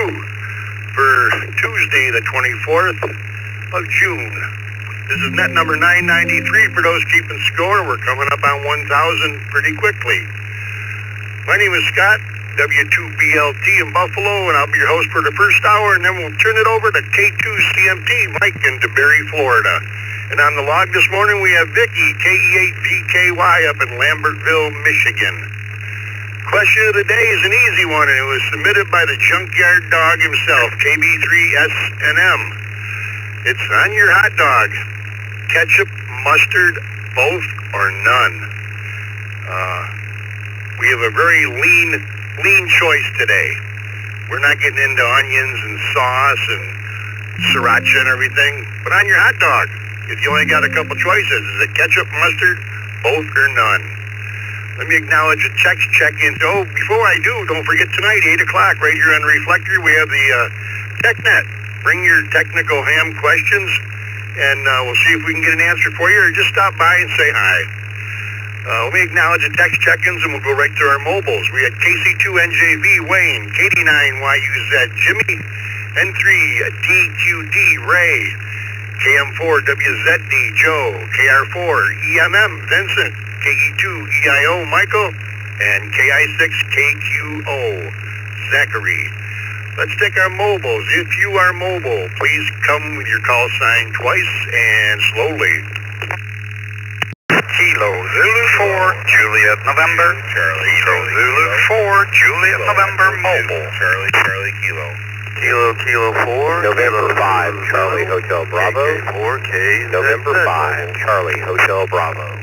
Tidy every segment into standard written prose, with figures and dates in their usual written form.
Brew for Tuesday, the 24th of June. This is net number 993 for those keeping score. We're coming up on 1,000 pretty quickly. My name is Scott, W2BLT in Buffalo, and I'll be your host for the first hour, and then we'll turn it over to K2CMT, Mike in DeBerry, Florida. And on the log this morning, we have Vicky, KE8VKY up in Lambertville, Michigan. Question of the day is an easy one, and it was submitted by the junkyard dog himself, KB3SNM. It's on your hot dog. Ketchup, mustard, both, or none. We have a very lean choice today. We're not getting into onions and sauce and sriracha and everything, but on your hot dog, if you only got a couple choices, is it ketchup, mustard, both, or none? Let me acknowledge the text check-in. Oh, before I do, don't forget tonight, 8 o'clock, right here on Reflector, we have the TechNet. Bring your technical ham questions, and we'll see if we can get an answer for you, or just stop by and say hi. Let me acknowledge the text check-ins, and we'll go right to our mobiles. We had KC2NJV, Wayne, KD9YUZ, Jimmy, N3DQD, Ray, KM4WZD, Joe, KR4EMM, Vincent, KE2EIO, Michael, and KI6KQO, Zachary. Let's take our mobiles. If you are mobile, please come with your call sign twice and slowly. Kilo Zulu 4, Juliet, November. Charlie, Kilo Zulu 4, Juliet, November, mobile. Charlie, Kilo. Kilo 4, November 5, Charlie Hotel Bravo. 4K, November 5, Charlie Hotel Bravo.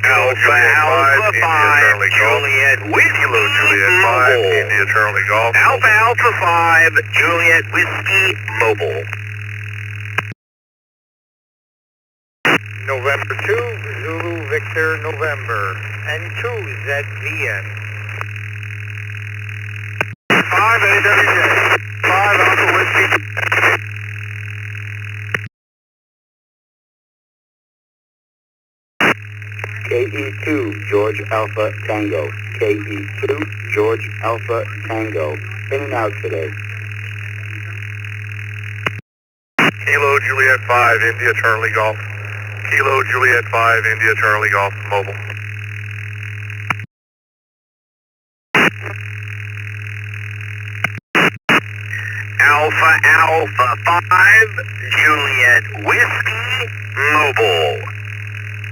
Alpha 5, Juliet Whiskey, Juliet 5, India Charlie Golf. Alpha 5, Juliet Whiskey, mobile. November 2, Zulu Victor November, N2 ZVN. 5 AWJ, 5 Alpha Whiskey. KE2 George Alpha Tango, KE2 George Alpha Tango, in and out today. Kilo Juliet 5, India Charlie Golf. Kilo Juliet 5, India Charlie Golf, mobile. Alpha 5, Juliet Whiskey, mobile.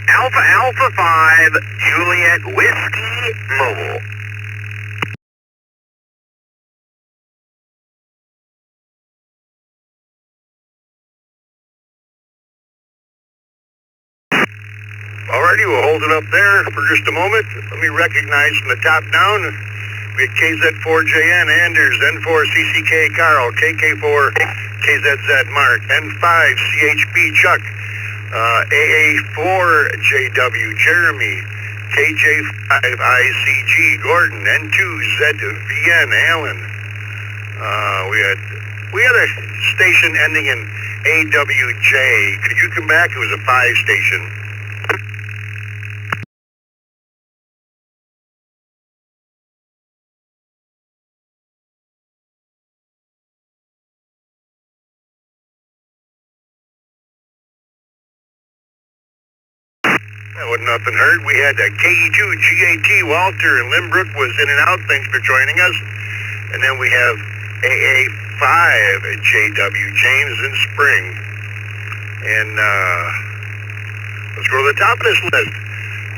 Alpha 5, Juliet Whiskey, mobile. Alrighty, we'll hold it up there for just a moment. Let me recognize from the top down. We have KZ4JN Anders, N4CCK Carl, KK4 KZZ Mark, N5 CHB Chuck, AA4JW Jeremy, KJ5ICG Gordon, N2ZVN Allen. We had a station ending in AWJ. Could you come back? It was a 5 station. That wasn't nothing heard. We had KE2 GAT Walter and Limbrook was in and out. Thanks for joining us. And then we have AA5 JW James in Spring. And let's go to the top of this list.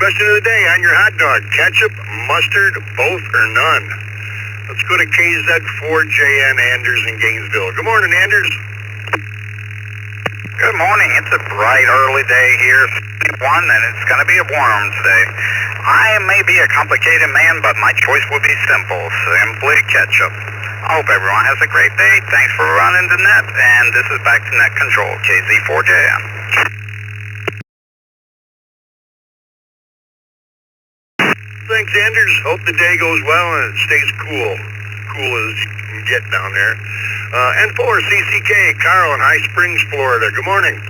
Question of the day on your hot dog: ketchup, mustard, both, or none? Let's go to KZ4JN Anders in Gainesville. Good morning, Anders. Good morning. It's a bright early day here, 61, and it's going to be a warm day. I may be a complicated man, but my choice will be simple, simply ketchup. I hope everyone has a great day. Thanks for running the net, and this is back to net control, KZ4JN. Thanks, Anders. Hope the day goes well and it stays cool. Cool as you can get down there. N4 CCK, Carl in High Springs, Florida. Good morning.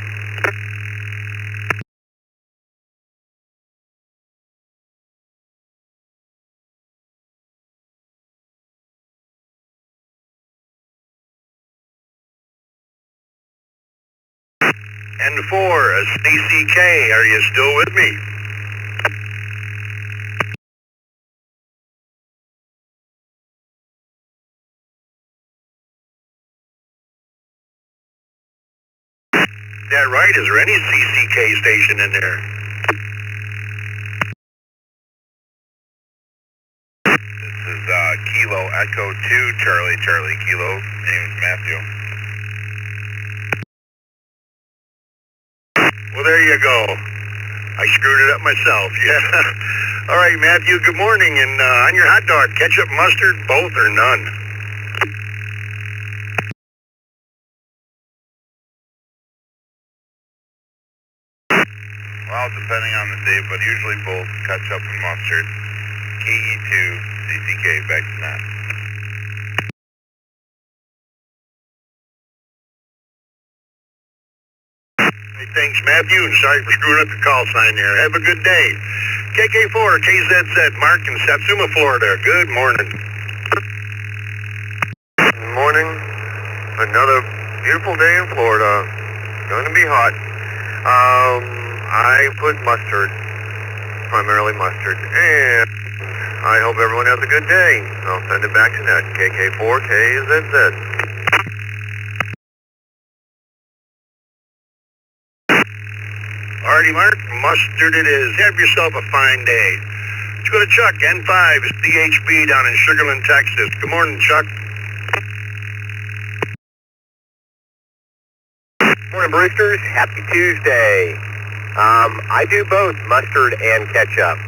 And 4, CCK, are you still with me? Is that right? Is there any CCK station in there? This is Kilo Echo 2, Charlie Kilo. Name's Matthew. Well, there you go. I screwed it up myself, yeah. All right, Matthew, good morning. And on your hot dog, ketchup, mustard, both or none? Well, depending on the day, but usually both ketchup and mustard. KE2, CCK, back to that. Hey, thanks, Matthew, and sorry for screwing up the call sign there. Have a good day. KK4, KZZ, Mark in Satsuma, Florida. Good morning. Good morning. Another beautiful day in Florida. Going to be hot. I put mustard, primarily mustard, and I hope everyone has a good day. I'll send it back to Net. KK4, KZZ. Alrighty, Mark, mustard it is. Have yourself a fine day. Let's go to Chuck, N5, CHB down in Sugarland, Texas. Good morning, Chuck. Morning, Brewsters. Happy Tuesday. I do both mustard and ketchup.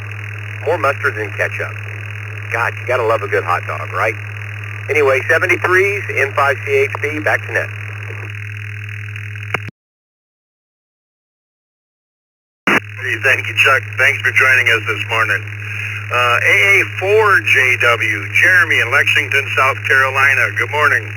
More mustard than ketchup. God, you gotta love a good hot dog, right? Anyway, 73s, N5CHB, back to Net. Thank you, Chuck. Thanks for joining us this morning. AA4JW, Jeremy in Lexington, South Carolina. Good morning.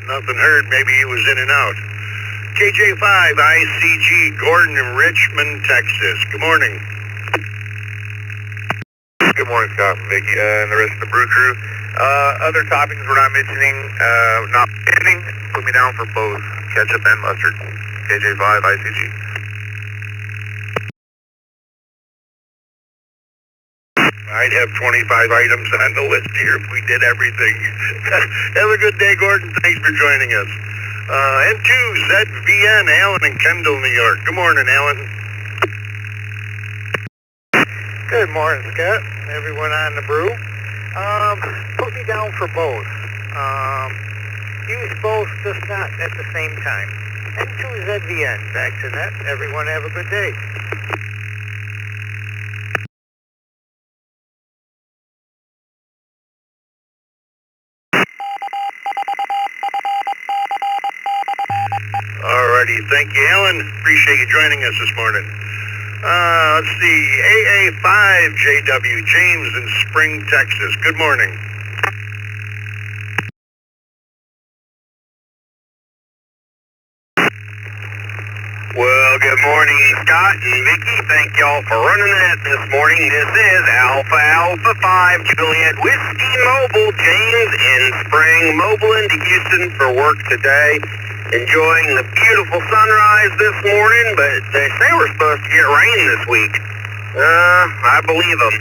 Nothing heard. Maybe he was in and out. KJ5ICG, Gordon in Richmond, Texas. Good morning. Good morning, Scott and Vicky, and the rest of the brew crew. Other toppings we're not mentioning, not pending. Put me down for both ketchup and mustard. KJ5 ICG. I'd have 25 items on the list here if we did everything. Have a good day, Gordon. Thanks for joining us. N2ZVN, Alan in Kendall, New York. Good morning, Alan. Good morning, Scott. Everyone on the brew. Put me down for both. Use both, just not at the same time. N2ZVN, back to Net. Everyone have a good day. Alrighty, thank you, Alan. Appreciate you joining us this morning. Let's see, AA5JW, James in Spring, Texas. Good morning. Well, good morning, Scott and Vicky. Thank y'all for running that this morning. This is Alpha 5 Juliet Whiskey Mobile. James in Spring, mobile into Houston for work today. Enjoying the beautiful sunrise this morning, but they say we're supposed to get rain this week. I believe them.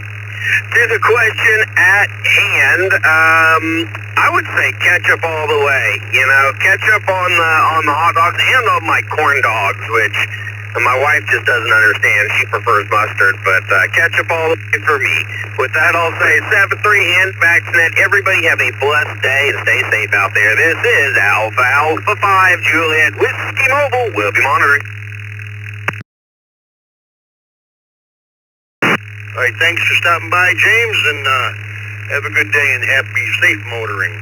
To the question at hand, I would say ketchup all the way. You know, ketchup on the hot dogs and on my corn dogs, which my wife just doesn't understand. She prefers mustard, but ketchup all the way for me. With that, I'll say 7-3 hands back to Net. Everybody have a blessed day and stay safe out there. This is Alpha 5 Juliet Whiskey Mobile. We'll be monitoring. All right, thanks for stopping by, James, and have a good day and happy safe motoring.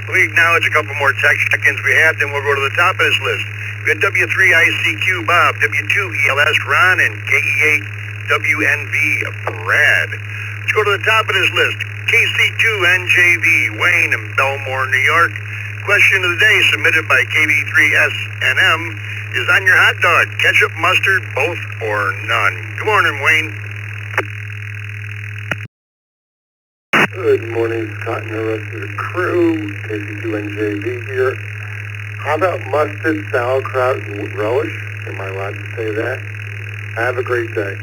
We acknowledge a couple more text check-ins we have, then we'll go to the top of this list. We got W3ICQ Bob, W2ELS Ron, and KE8WNV Brad. Let's go to the top of this list. KC2NJV Wayne in Belmore, New York. question of the day submitted by KB3SNM is on your hot dog, ketchup, mustard, both or none. Good morning, Wayne. Good morning, Scott and the rest of the crew. KC2NJV here. How about mustard, sauerkraut, and relish? Am I allowed to say that? Have a great day.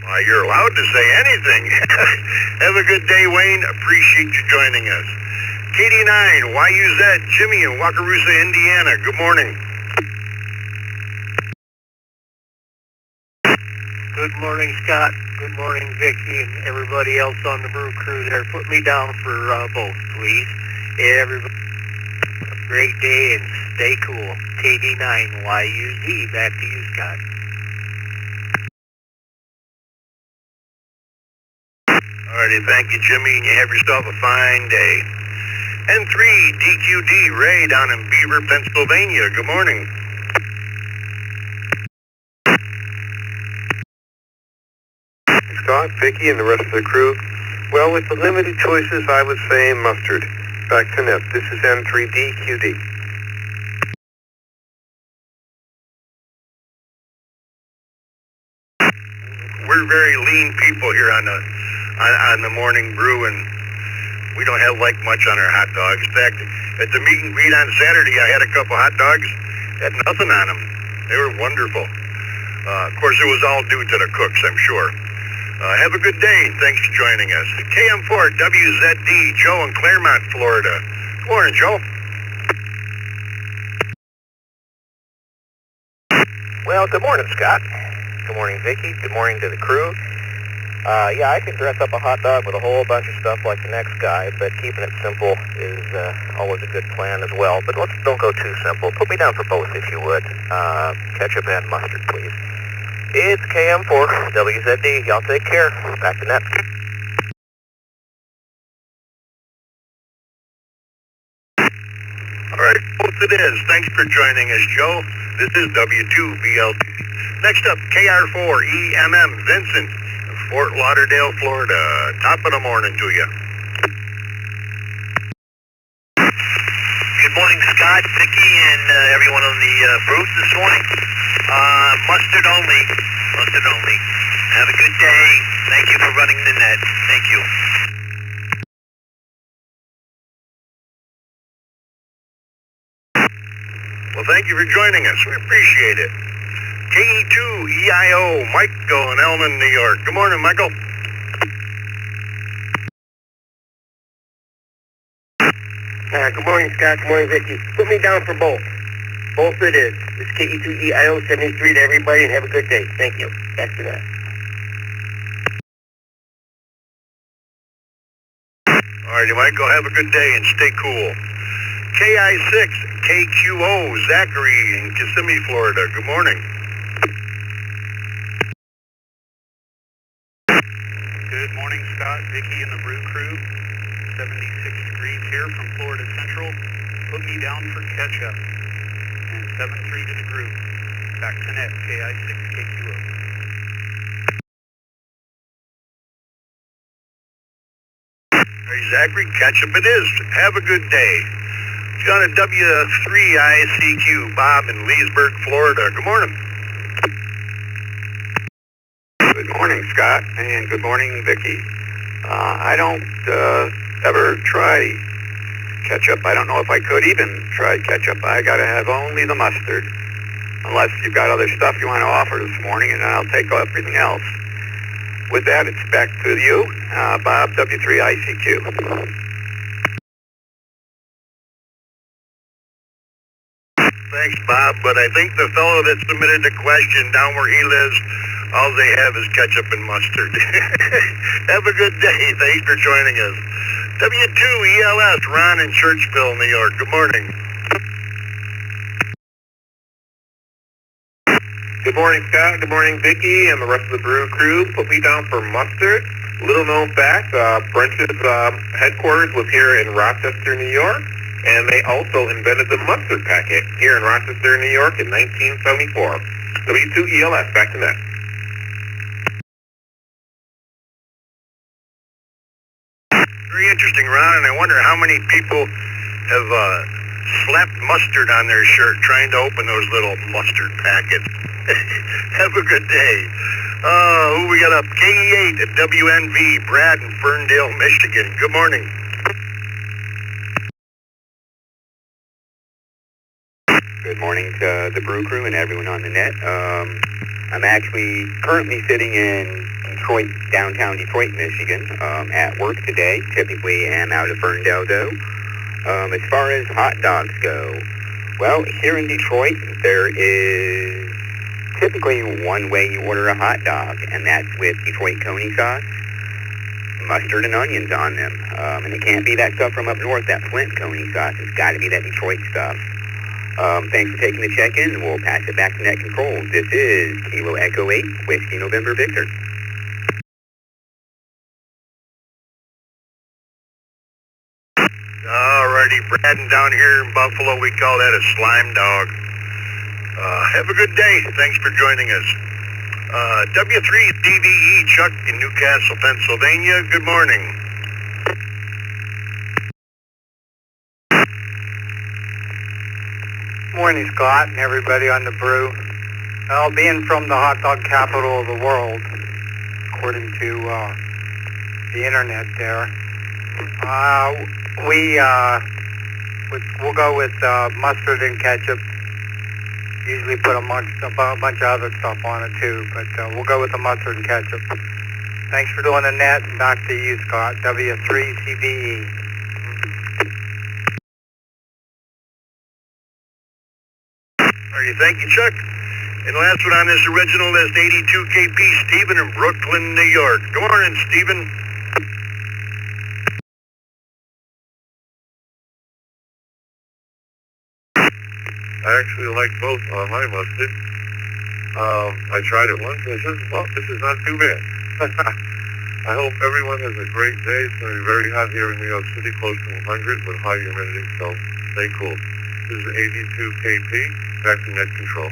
Why, you're allowed to say anything. Have a good day, Wayne. Appreciate you joining us. KD9, YUZ, Jimmy in Wakarusa, Indiana. Good morning. Good morning, Scott. Good morning, Vicky, and everybody else on the brew crew there. Put me down for both, please. Everybody, have a great day and stay cool. KD9YUZ, back to you, Scott. Alrighty, thank you, Jimmy, and you have yourself a fine day. N3 DQD, Ray down in Beaver, Pennsylvania. Good morning. Scott, Vicky, and the rest of the crew. Well, with the limited choices, I would say mustard. Back to Nip. This is N3DQD. We're very lean people here on the Morning Brew, and we don't have like much on our hot dogs. In fact, at the meet and greet on Saturday, I had a couple hot dogs, had nothing on them. They were wonderful. Of course, it was all due to the cooks, I'm sure. Have a good day. Thanks for joining us. KM4WZD, Joe in Claremont, Florida. Good morning, Joe. Well, good morning, Scott. Good morning, Vicky. Good morning to the crew. Yeah, I could dress up a hot dog with a whole bunch of stuff like the next guy, but keeping it simple is always a good plan as well. But don't go too simple. Put me down for both, if you would. Ketchup and mustard, please. It's KM4WZD. Y'all take care. Back to net. All right, both it is. Thanks for joining us, Joe. This is W2BLT. Next up, KR4EMM, Vincent, Fort Lauderdale, Florida. Top of the morning to you. Good morning, Scott, Vicky, and everyone on the booth this morning. Mustard only. Mustard only. Have a good day. Thank you for running the net. Thank you. Well, thank you for joining us. We appreciate it. KE2EIO, Michael in Elman, New York. Good morning, Michael. Good morning, Scott. Good morning, Vicky. Put me down for both. Both it is. It's KE2EIO 73 to everybody, and have a good day. Thank you. Back to that. All righty, Michael. Have a good day and stay cool. KI6, KQO, Zachary in Kissimmee, Florida. Good morning. Good morning, Scott, Vicky, and the Brew Crew. 76 degrees here from Florida Central. Put me down for ketchup. And 7-3 to the group. Back to net, KI6, KQO. Hey, Zachary, ketchup it is. Have a good day. Got a W3ICQ, Bob in Leesburg, Florida. Good morning. Good morning, Scott, and good morning, Vicky. I don't ever try ketchup. I don't know if I could even try ketchup. I gotta have only the mustard, unless you've got other stuff you want to offer this morning, and then I'll take everything else. With that, it's back to you, Bob, W3ICQ. Thanks, Bob, but I think the fellow that submitted the question down where he lives, all they have is ketchup and mustard. Have a good day. Thanks for joining us. W2ELS, Ron in Churchville, New York. Good morning. Good morning, Scott. Good morning, Vicky, and the rest of the Brew Crew. Put me down for mustard. Little known fact, French's headquarters was here in Rochester, New York, and they also invented the mustard packet here in Rochester, New York in 1974. W2ELS, back to net. Very interesting, Ron, and I wonder how many people have slapped mustard on their shirt trying to open those little mustard packets. Have a good day. Who we got up? KE8 at WNV, Brad in Ferndale, Michigan. Good morning. Good morning to the Brew Crew and everyone on the net. I'm actually currently sitting in Detroit, downtown Detroit, Michigan, at work today. Typically am out of Ferndale, though. As far as hot dogs go, well, here in Detroit, there is typically one way you order a hot dog, and that's with Detroit coney sauce, mustard, and onions on them. And it can't be that stuff from up north, that Flint coney sauce. It's got to be that Detroit stuff. Thanks for taking the check-in, and we'll pass it back to Net Control. This is Kilo Echo 8, Whiskey November Victor. Alrighty, Brad, and down here in Buffalo, we call that a slime dog. Have a good day. Thanks for joining us. W3DVE Chuck in Newcastle, Pennsylvania. Good morning. Morning, Scott, and everybody on the brew. Well, being from the hot dog capital of the world, according to the internet there, we'll go with mustard and ketchup. Usually put a bunch of other stuff on it too, but we'll go with the mustard and ketchup. Thanks for doing the net, and back to you, Scott. W3CBE. Alrighty, thank you, Chuck. And last one on this original list, 82KP, Stephen in Brooklyn, New York. Good morning, Stephen. I actually like both on my mustard. I tried it once and I said, well, this is not too bad. I hope everyone has a great day. It's going to be very hot here in New York City, close to 100 with high humidity, so stay cool. This is 82KP, back to Net Control.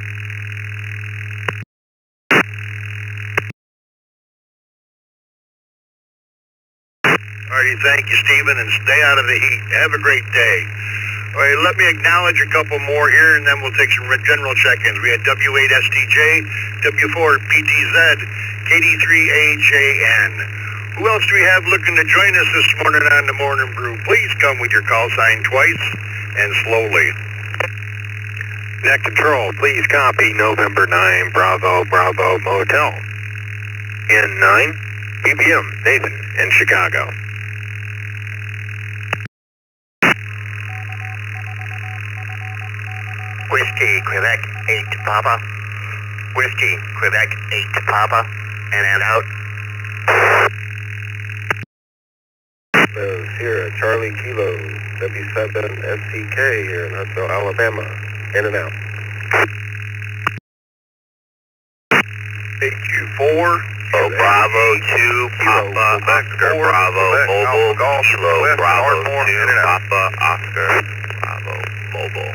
Alrighty, thank you, Stephen, and stay out of the heat. Have a great day. All right, let me acknowledge a couple more here, and then we'll take some general check-ins. We had W8STJ, W4PTZ, KD3AJN. Who else do we have looking to join us this morning on the Morning Brew? Please come with your call sign twice and slowly. Net Control, please copy November 9, Bravo, Bravo, Motel. N9, BBM, Nathan, in Chicago. Whiskey, Quebec 8 Papa. Whiskey, Quebec 8 Papa. And out. Sierra, Charlie Kilo, W7SCK here in Huntsville, Alabama. In and out. AQ4. Bravo 2 Papa Oscar Bravo Mobile Kilo Bravo 2 Papa Oscar Bravo Mobile.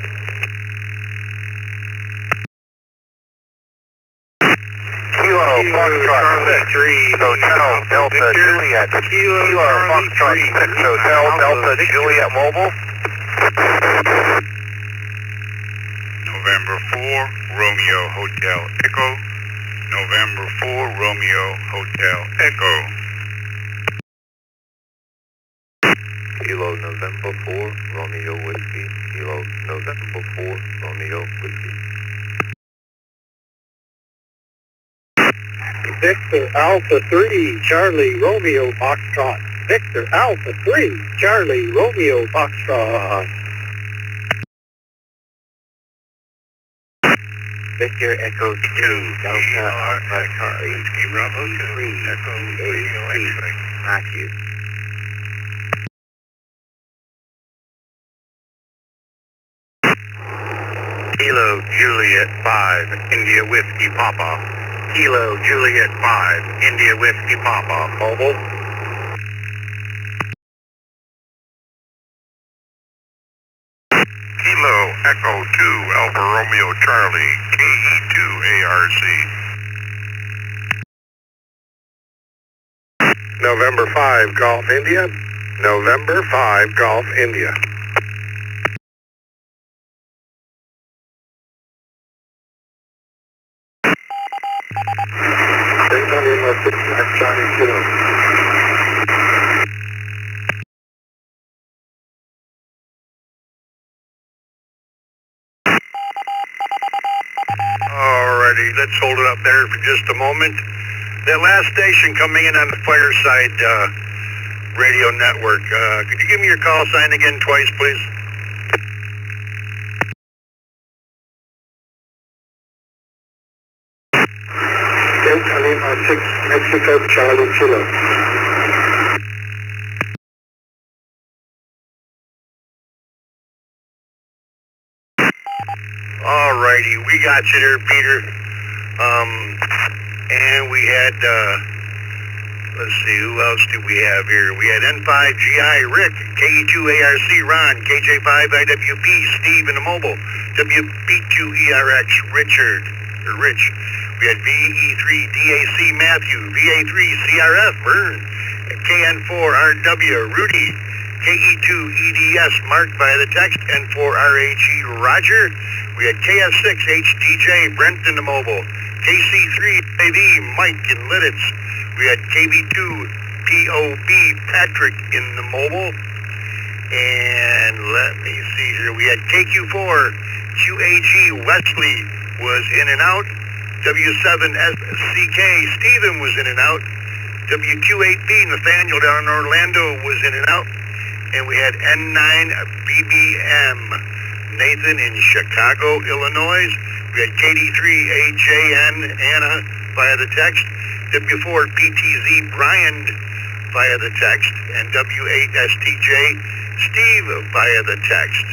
Kilo Foxtrot 3 Hotel Delta Juliet. Kilo Foxtrot 6 Hotel Delta Juliet Mobile. November 4, Romeo Hotel Echo. November 4, Romeo Hotel Echo. Kilo November 4, Romeo Whiskey. Kilo November 4, Romeo Whiskey. Victor Alpha 3, Charlie Romeo Foxtrot. Victor Alpha 3, Charlie Romeo Foxtrot. Victor Echo 2, Delta Alpha Charlie. Bravo 2, Echo Radio X-ray. Matthew. Kilo Juliet 5, India Whiskey Papa. Kilo Juliet 5, India Whiskey Papa. Mobile. Kilo Echo 2, Alpha Romeo Charlie, KE2 ARC. November 5, Golf India. November 5, Golf, India. Alrighty, let's hold it up there for just a moment. That last station coming in on the Fireside radio network. Could you give me your call sign again twice, please? Delta Lima 6 Mexico Charlie Kilo. Alrighty, we got you there, Peter. And we had, let's see, who else do we have here? We had N5GI Rick, KE2ARC Ron, KJ5IWP Steve in the mobile, WB2ERX Richard, or Rich. We had VE3DAC Matthew, VA3CRF Vern, KN4RW Rudy, KE2EDS Mark via the text, N4RHE Roger. We had KF6HDJ Brent in the mobile, KC3AV Mike in Lidditz. We had KB2POB Patrick in the mobile. And let me see here. We had KQ4QAG Wesley was in and out. W7SCK Stephen was in and out. WQ8B Nathaniel down in Orlando was in and out. And we had N9BBM Nathan in Chicago, Illinois. We had KD3AJN Anna via the text. W4PTZ Brian via the text. And W8STJ Steve via the text.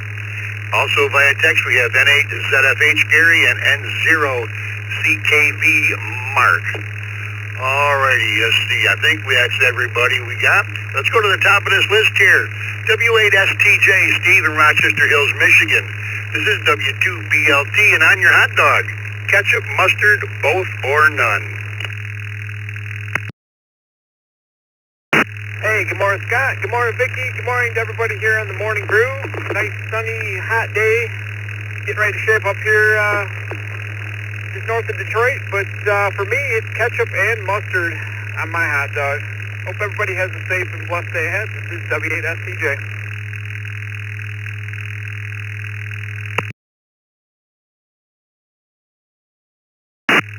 Also via text we have N8ZFH Gary and N0CKV Mark. Alrighty, let's see. I think that's everybody we got. Let's go to the top of this list here. W8STJ, Steve in Rochester Hills, Michigan. This is W2BLT, and on your hot dog, ketchup, mustard, both or none. Hey, good morning, Scott. Good morning, Vicky. Good morning to everybody here on the Morning Brew. Nice, sunny, hot day. Getting ready to shape up here just north of Detroit. But for me, it's ketchup and mustard on my hot dog. Hope everybody has a safe and blessed day ahead. This is W8STJ.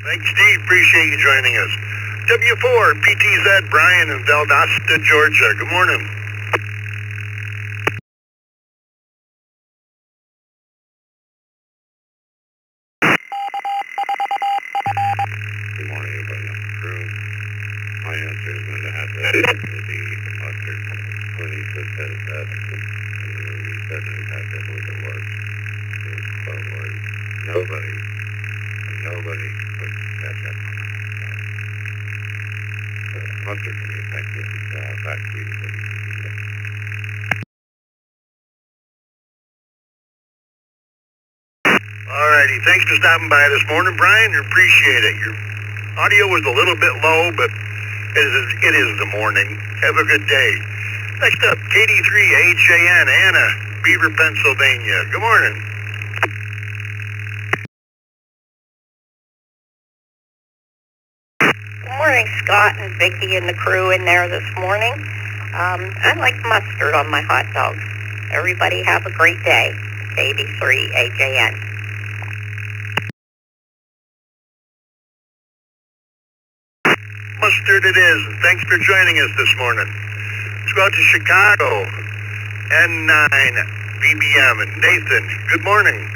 Thanks, Steve. Appreciate you joining us. W4, PTZ, Brian in Valdosta, Georgia. Good morning. Good morning, everybody on the crew. My answer is going to have to be the mustard. When he just said that, and he said that it has to be the worst. But when nobody puts ketchup on it. Mustard can be effective factory. Alrighty, thanks for stopping by this morning, Brian. I appreciate it. Your audio was a little bit low, but it is the morning. Have a good day. Next up, KD3AJN, Anna, Beaver, Pennsylvania. Good morning. Good morning, Scott and Vicky and the crew in there this morning. I like mustard on my hot dogs. Everybody have a great day. KD3AJN. Mustard it is, and thanks for joining us this morning. Let's go out to Chicago. N9BBM and Nathan. Good morning.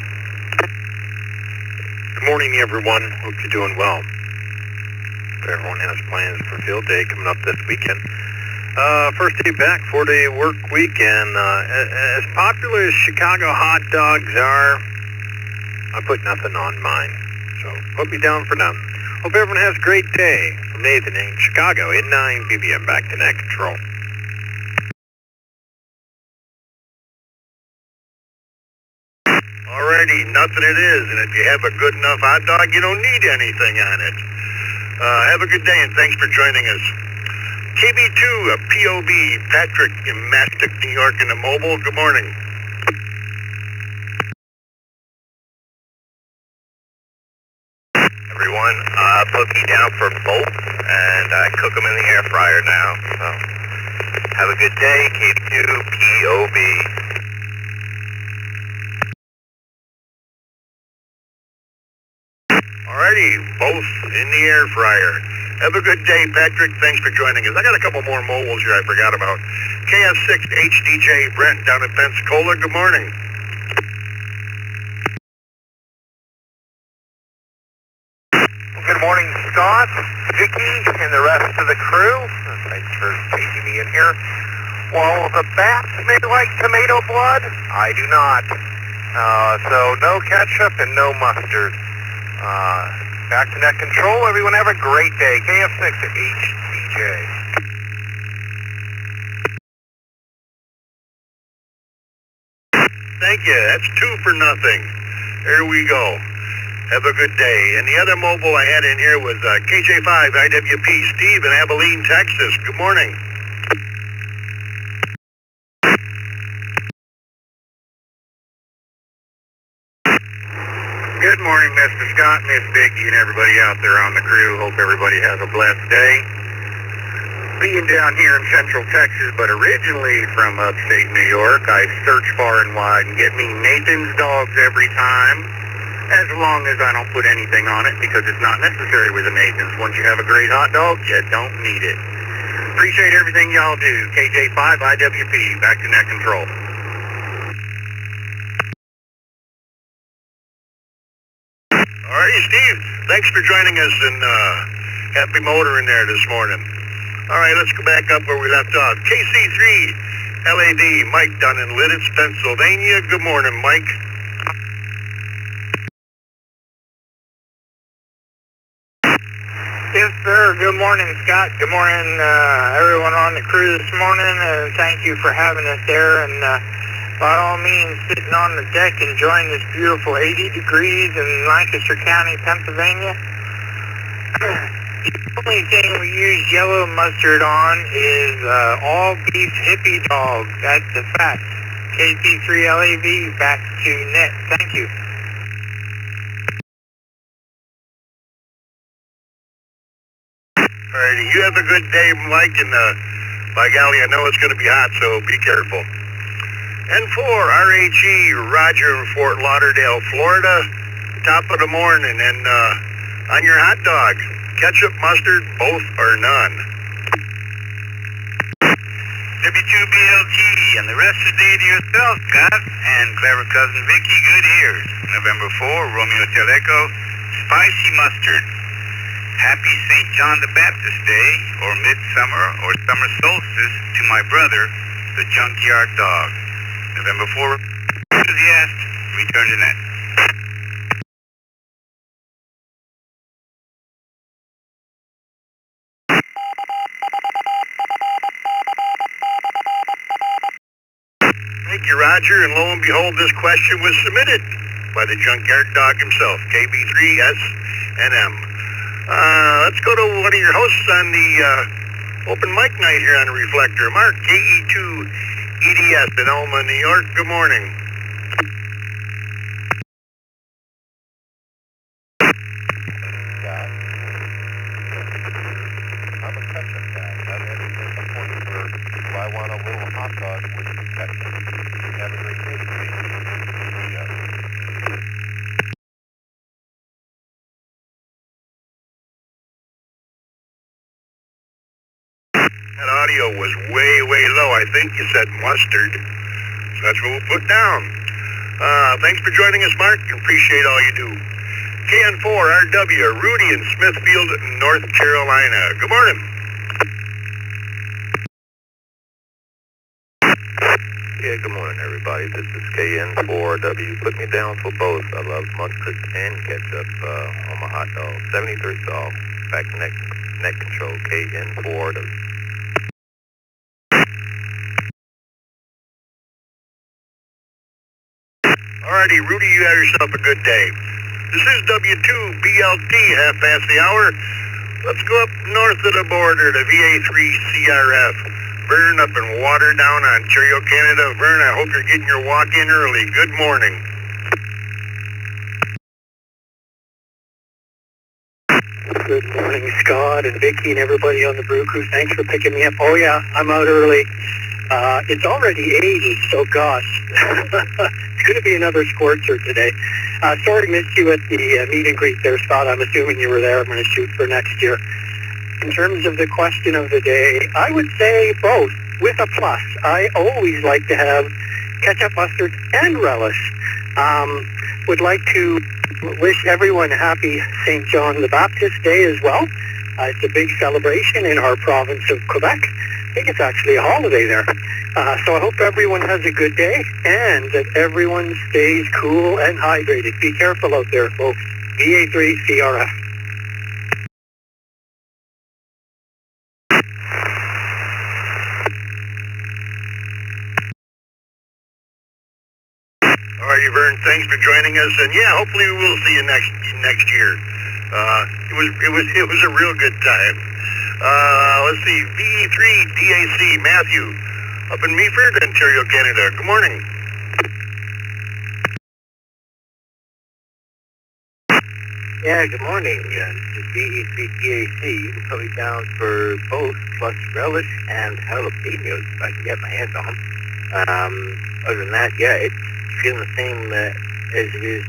Good morning, everyone. Hope you're doing well. Everyone has plans for field day coming up this weekend. First day back, 4-day work week, and as popular as Chicago hot dogs are, I put nothing on mine. So put me down for now. Hope everyone has a great day. From Nathan in Chicago, N9BBM, back to net control. Alrighty, nothing it is, and if you have a good enough hot dog, you don't need anything on it. Have a good day, and thanks for joining us. KB2, POB, Patrick in Mastic, New York in the mobile. Good morning. Everyone, put me down for both, and I cook them in the air fryer now. So, have a good day, KB2, POB. Alrighty, both in the air fryer. Have a good day, Patrick. Thanks for joining us. I got a couple more mobiles here I forgot about. KF6 HDJ Brent down in Pensacola. Good morning. Good morning, Scott, Vicky, and the rest of the crew. Thanks for taking me in here. While the bats may like tomato blood, I do not. So no ketchup and no mustard. Back to net control. Everyone have a great day. KF6 HDJ. Thank you. That's 2 for nothing. Here we go. Have a good day. And the other mobile I had in here was KJ5 IWP Steve in Abilene, Texas. Good morning. Good morning, Mr. Scott, Miss Vicky, and everybody out there on the crew. Hope everybody has a blessed day. Being down here in Central Texas, but originally from upstate New York, I search far and wide and get me Nathan's dogs every time, as long as I don't put anything on it, because it's not necessary with a Nathan's. Once you have a great hot dog, you don't need it. Appreciate everything y'all do. KJ5 IWP, back to net control. Alrighty, Steve. Thanks for joining us, and happy motoring there this morning. All right, let's go back up where we left off. KC3 LAD, Mike down in Lidditz, Pennsylvania. Good morning, Mike. Yes, sir. Good morning, Scott. Good morning, everyone on the crew this morning, and thank you for having us there. And by all means, sitting on the deck enjoying this beautiful 80 degrees in Lancaster County, Pennsylvania. The only thing we use yellow mustard on is all beef hippie dogs. That's the fact. KC3LAV, back to net. Thank you. Alrighty, you have a good day, Mike, and by golly, I know it's going to be hot, so be careful. N4 RHE, Roger in Fort Lauderdale, Florida, top of the morning, and on your hot dog, ketchup, mustard, both or none. W2BLT and the rest of the day to yourself, Scott, and clever cousin Vicky, good ears. November 4, Romeo Teleco, spicy mustard. Happy St. John the Baptist Day, or midsummer, or summer solstice to my brother, the junkyard dog. November 4, enthusiast, return to net. Thank you, Roger, and lo and behold, this question was submitted by the junkyard dog himself, KB3SNM. Let's go to one of your hosts on the open mic night here on the Reflector, Mark, KE2EDS in Elma, New York. Good morning. I'm a ketchup guy. I've had it since the point where if I want a little hot dog with some ketchup. Have a great day today. That audio was way, way low. I think you said mustard. So that's what we'll put down. Thanks for joining us, Mark. Appreciate all you do. KN4RW, Rudy in Smithfield, North Carolina. Good morning. Yeah, good morning, everybody. This is KN4W. Put me down for both. I love mustard and ketchup on my hot dog. 73 South. Back to net control. KN4W. Alrighty, Rudy, you have yourself a good day. This is W2BLT, half past the hour. Let's go up north of the border to VA3CRF. Vern up in Waterdown, Ontario, Canada. Vern, I hope you're getting your walk in early. Good morning. Good morning, Scott and Vicky and everybody on the Brew Crew. Thanks for picking me up. Oh yeah, I'm out early. It's already 80, so gosh, it's going to be another scorcher today. Sorry to miss you at the meet and greet there, Scott. I'm assuming you were there. I'm going to shoot for next year. In terms of the question of the day, I would say both, with a plus. I always like to have ketchup, mustard, and relish. Would like to wish everyone happy St. John the Baptist Day as well. It's a big celebration in our province of Quebec. I think it's actually a holiday there. So I hope everyone has a good day and that everyone stays cool and hydrated. Be careful out there, folks. VA3CRF. All right, Vern, thanks for joining us, and yeah, hopefully we will see you next year. It was a real good time. Let's see, VE3DAC Matthew up in Meaford, Ontario, Canada. Good morning. Yeah, good morning. This is VE3DAC. You can put me down for both plus relish and jalapenos if I can get my hands on them. Other than that, yeah, it's feeling the same as it is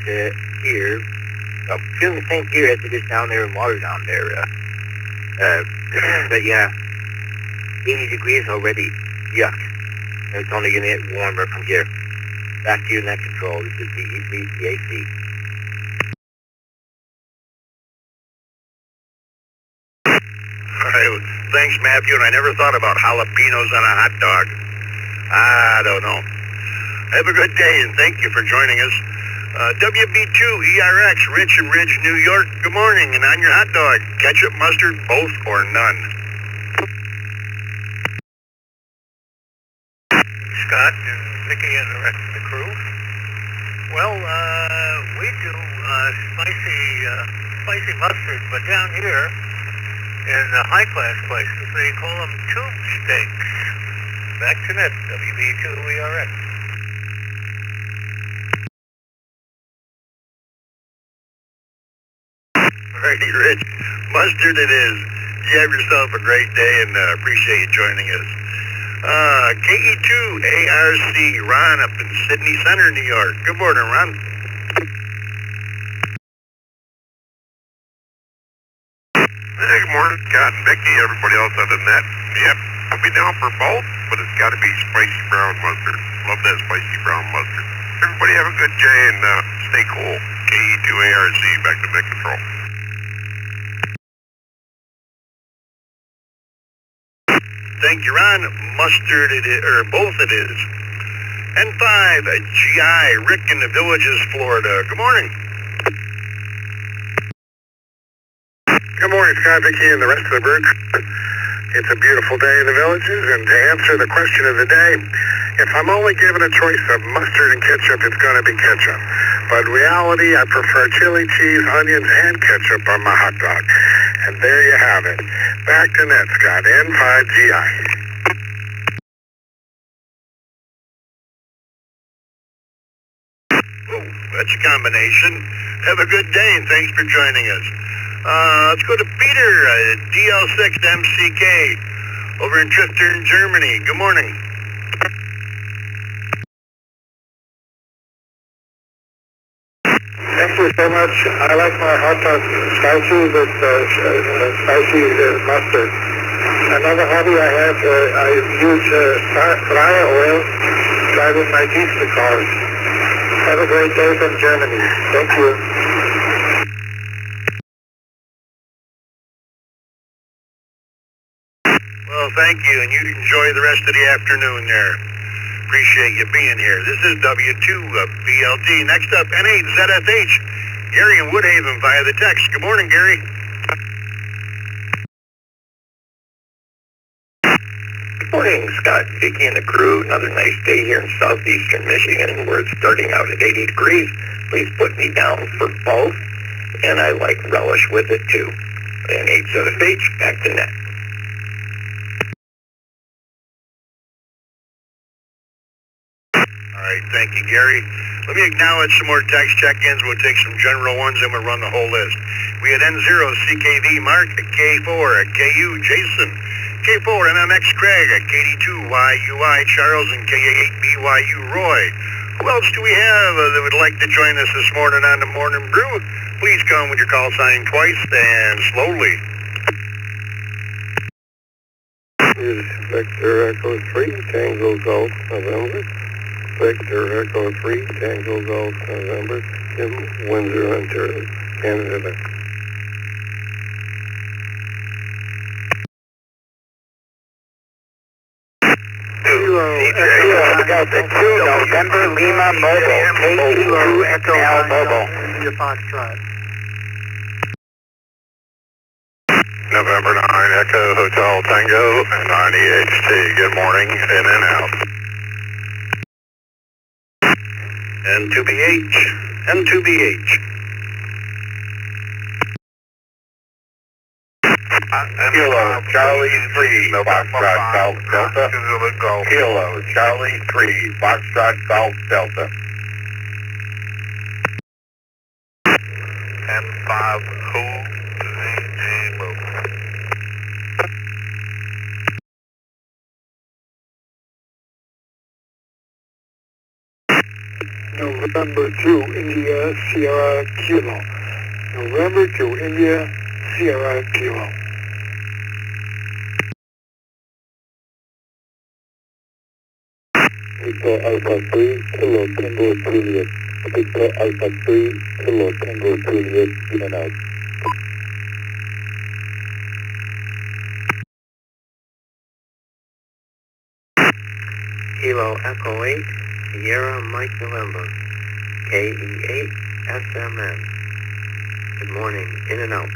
here. Well, feeling the same here as it is down there in Waterdown there. But yeah, 80 degrees already. Yuck. It's only going to get warmer from here. Back to you, Net Control. This is VE3DAC. All right, thanks, Matthew, and I never thought about jalapenos on a hot dog. I don't know. Have a good day, and thank you for joining us. WB2ERX, Rich in Ridge, New York. Good morning, and on your hot dog, ketchup, mustard, both or none. Scott and Vicky and the rest of the crew. Well, we do spicy mustard, but down here in the high-class places, they call them tube steaks. Back to Net, WB2ERX. Alrighty, Rich. Mustard it is. You have yourself a great day, and appreciate you joining us. KE2ARC, Ron up in Sydney Center, New York. Good morning, Ron. Hey, good morning, Scott and Vicky, everybody else on the net. Yep, I'll be down for both, but it's got to be spicy brown mustard. Love that spicy brown mustard. Everybody have a good day and stay cool. KE2ARC, back to Net Control. Thank you, Ron. Mustard it is, or both it is. N5, GI, Rick in the Villages, Florida. Good morning. Good morning, Scott, Vicky, and the rest of the brew crew. It's a beautiful day in the Villages, and to answer the question of the day, if I'm only given a choice of mustard and ketchup, it's going to be ketchup. But in reality, I prefer chili, cheese, onions, and ketchup on my hot dog. And there you have it. Back to Net, Scott, N5GI. Oh, that's a combination. Have a good day, and thanks for joining us. Let's go to Peter, DL6MCK, over in Triftern, Germany. Good morning. Thank you so much. I like my hot dog spicy with spicy mustard. Another hobby I have, I use fryer oil driving my diesel cars. Have a great day from Germany. Thank you. Well, thank you, and you enjoy the rest of the afternoon there. Appreciate you being here. This is W2BLT. Next up, N8ZFH. Gary in Woodhaven via the text. Good morning, Gary. Good morning, Scott, Vicky, and the crew. Another nice day here in southeastern Michigan, where it's starting out at 80 degrees. Please put me down for both, and I like relish with it, too. And 8 Soda Stage, back to net. All right, thank you, Gary. Let me acknowledge some more text check-ins. We'll take some general ones, and we'll run the whole list. We had N0 CKV Mark, K4 KU Jason, K4 MMX Craig, KD2 YUI Charles, and KA8 BYU Roy. Who else do we have that would like to join us this morning on the Morning Brew? Please come with your call sign twice and slowly. Is Vector Echo 3, Tango Golf, November. Vector Echo 3, Tango Golf, November. In Windsor, Ontario, Canada. Delta 2, November Lima Mobile, K2 XL Mobile. Your Foxtrot. November 9, Echo Hotel Tango, 90HT. Good morning, in and out. N2BH. Kilo Charlie 3, Foxtrot Golf Delta. Kilo Charlie 3, Foxtrot Golf Delta. N5 Who ZG Mobile. November 2, India Sierra Kilo. November 2, India Sierra Kilo. Victor Alpha 3, Kilo Tango Juliet. Victor Alpha 3, Kilo Tango Juliet, in and out. Kilo Echo 8, Sierra Mike November, KE8 SMN. Good morning, in and out.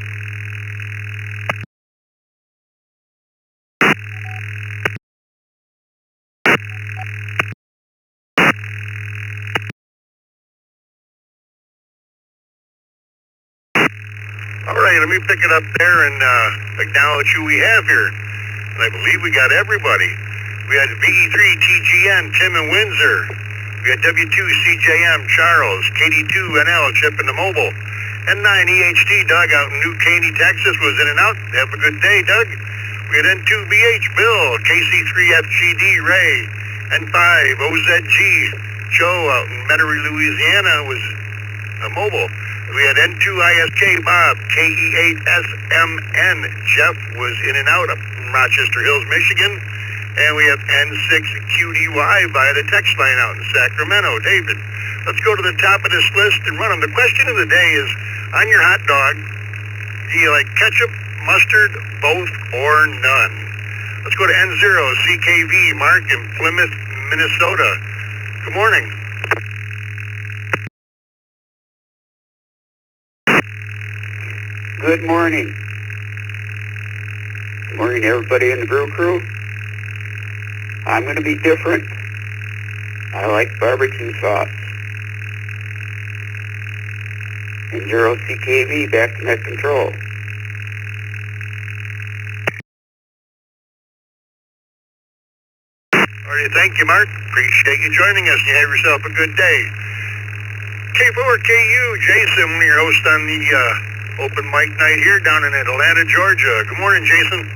All right, let me pick it up there and acknowledge who we have here. And I believe we got everybody. We had VE3 TGN, Tim in Windsor. We had W2 CJM, Charles, KD2 NL, Chip in the Mobile. N9 EHT, Doug out in New Caney, Texas, was in and out. Have a good day, Doug. We had N2BH, Bill, KC3FGD, Ray. N5 OZG, Joe out in Metairie, Louisiana, was mobile. We had N2 ISK, Bob, KE8SMN. Jeff was in and out up in Rochester Hills, Michigan. And we have N6 QDY via the text line out in Sacramento. David, let's go to the top of this list and run them. The question of the day is, on your hot dog, do you like ketchup, mustard, both, or none? Let's go to N0 CKV, Mark in Plymouth, Minnesota. Good morning. Good morning. Good morning, everybody in the Brew Crew. I'm going to be different. I like barbecue sauce. And 0 CKV, back to net control. All right, thank you, Mark. Appreciate you joining us. You have yourself a good day. K4KU, Jason, one of your hosts on the open mic night here down in Atlanta, Georgia. Good morning, Jason.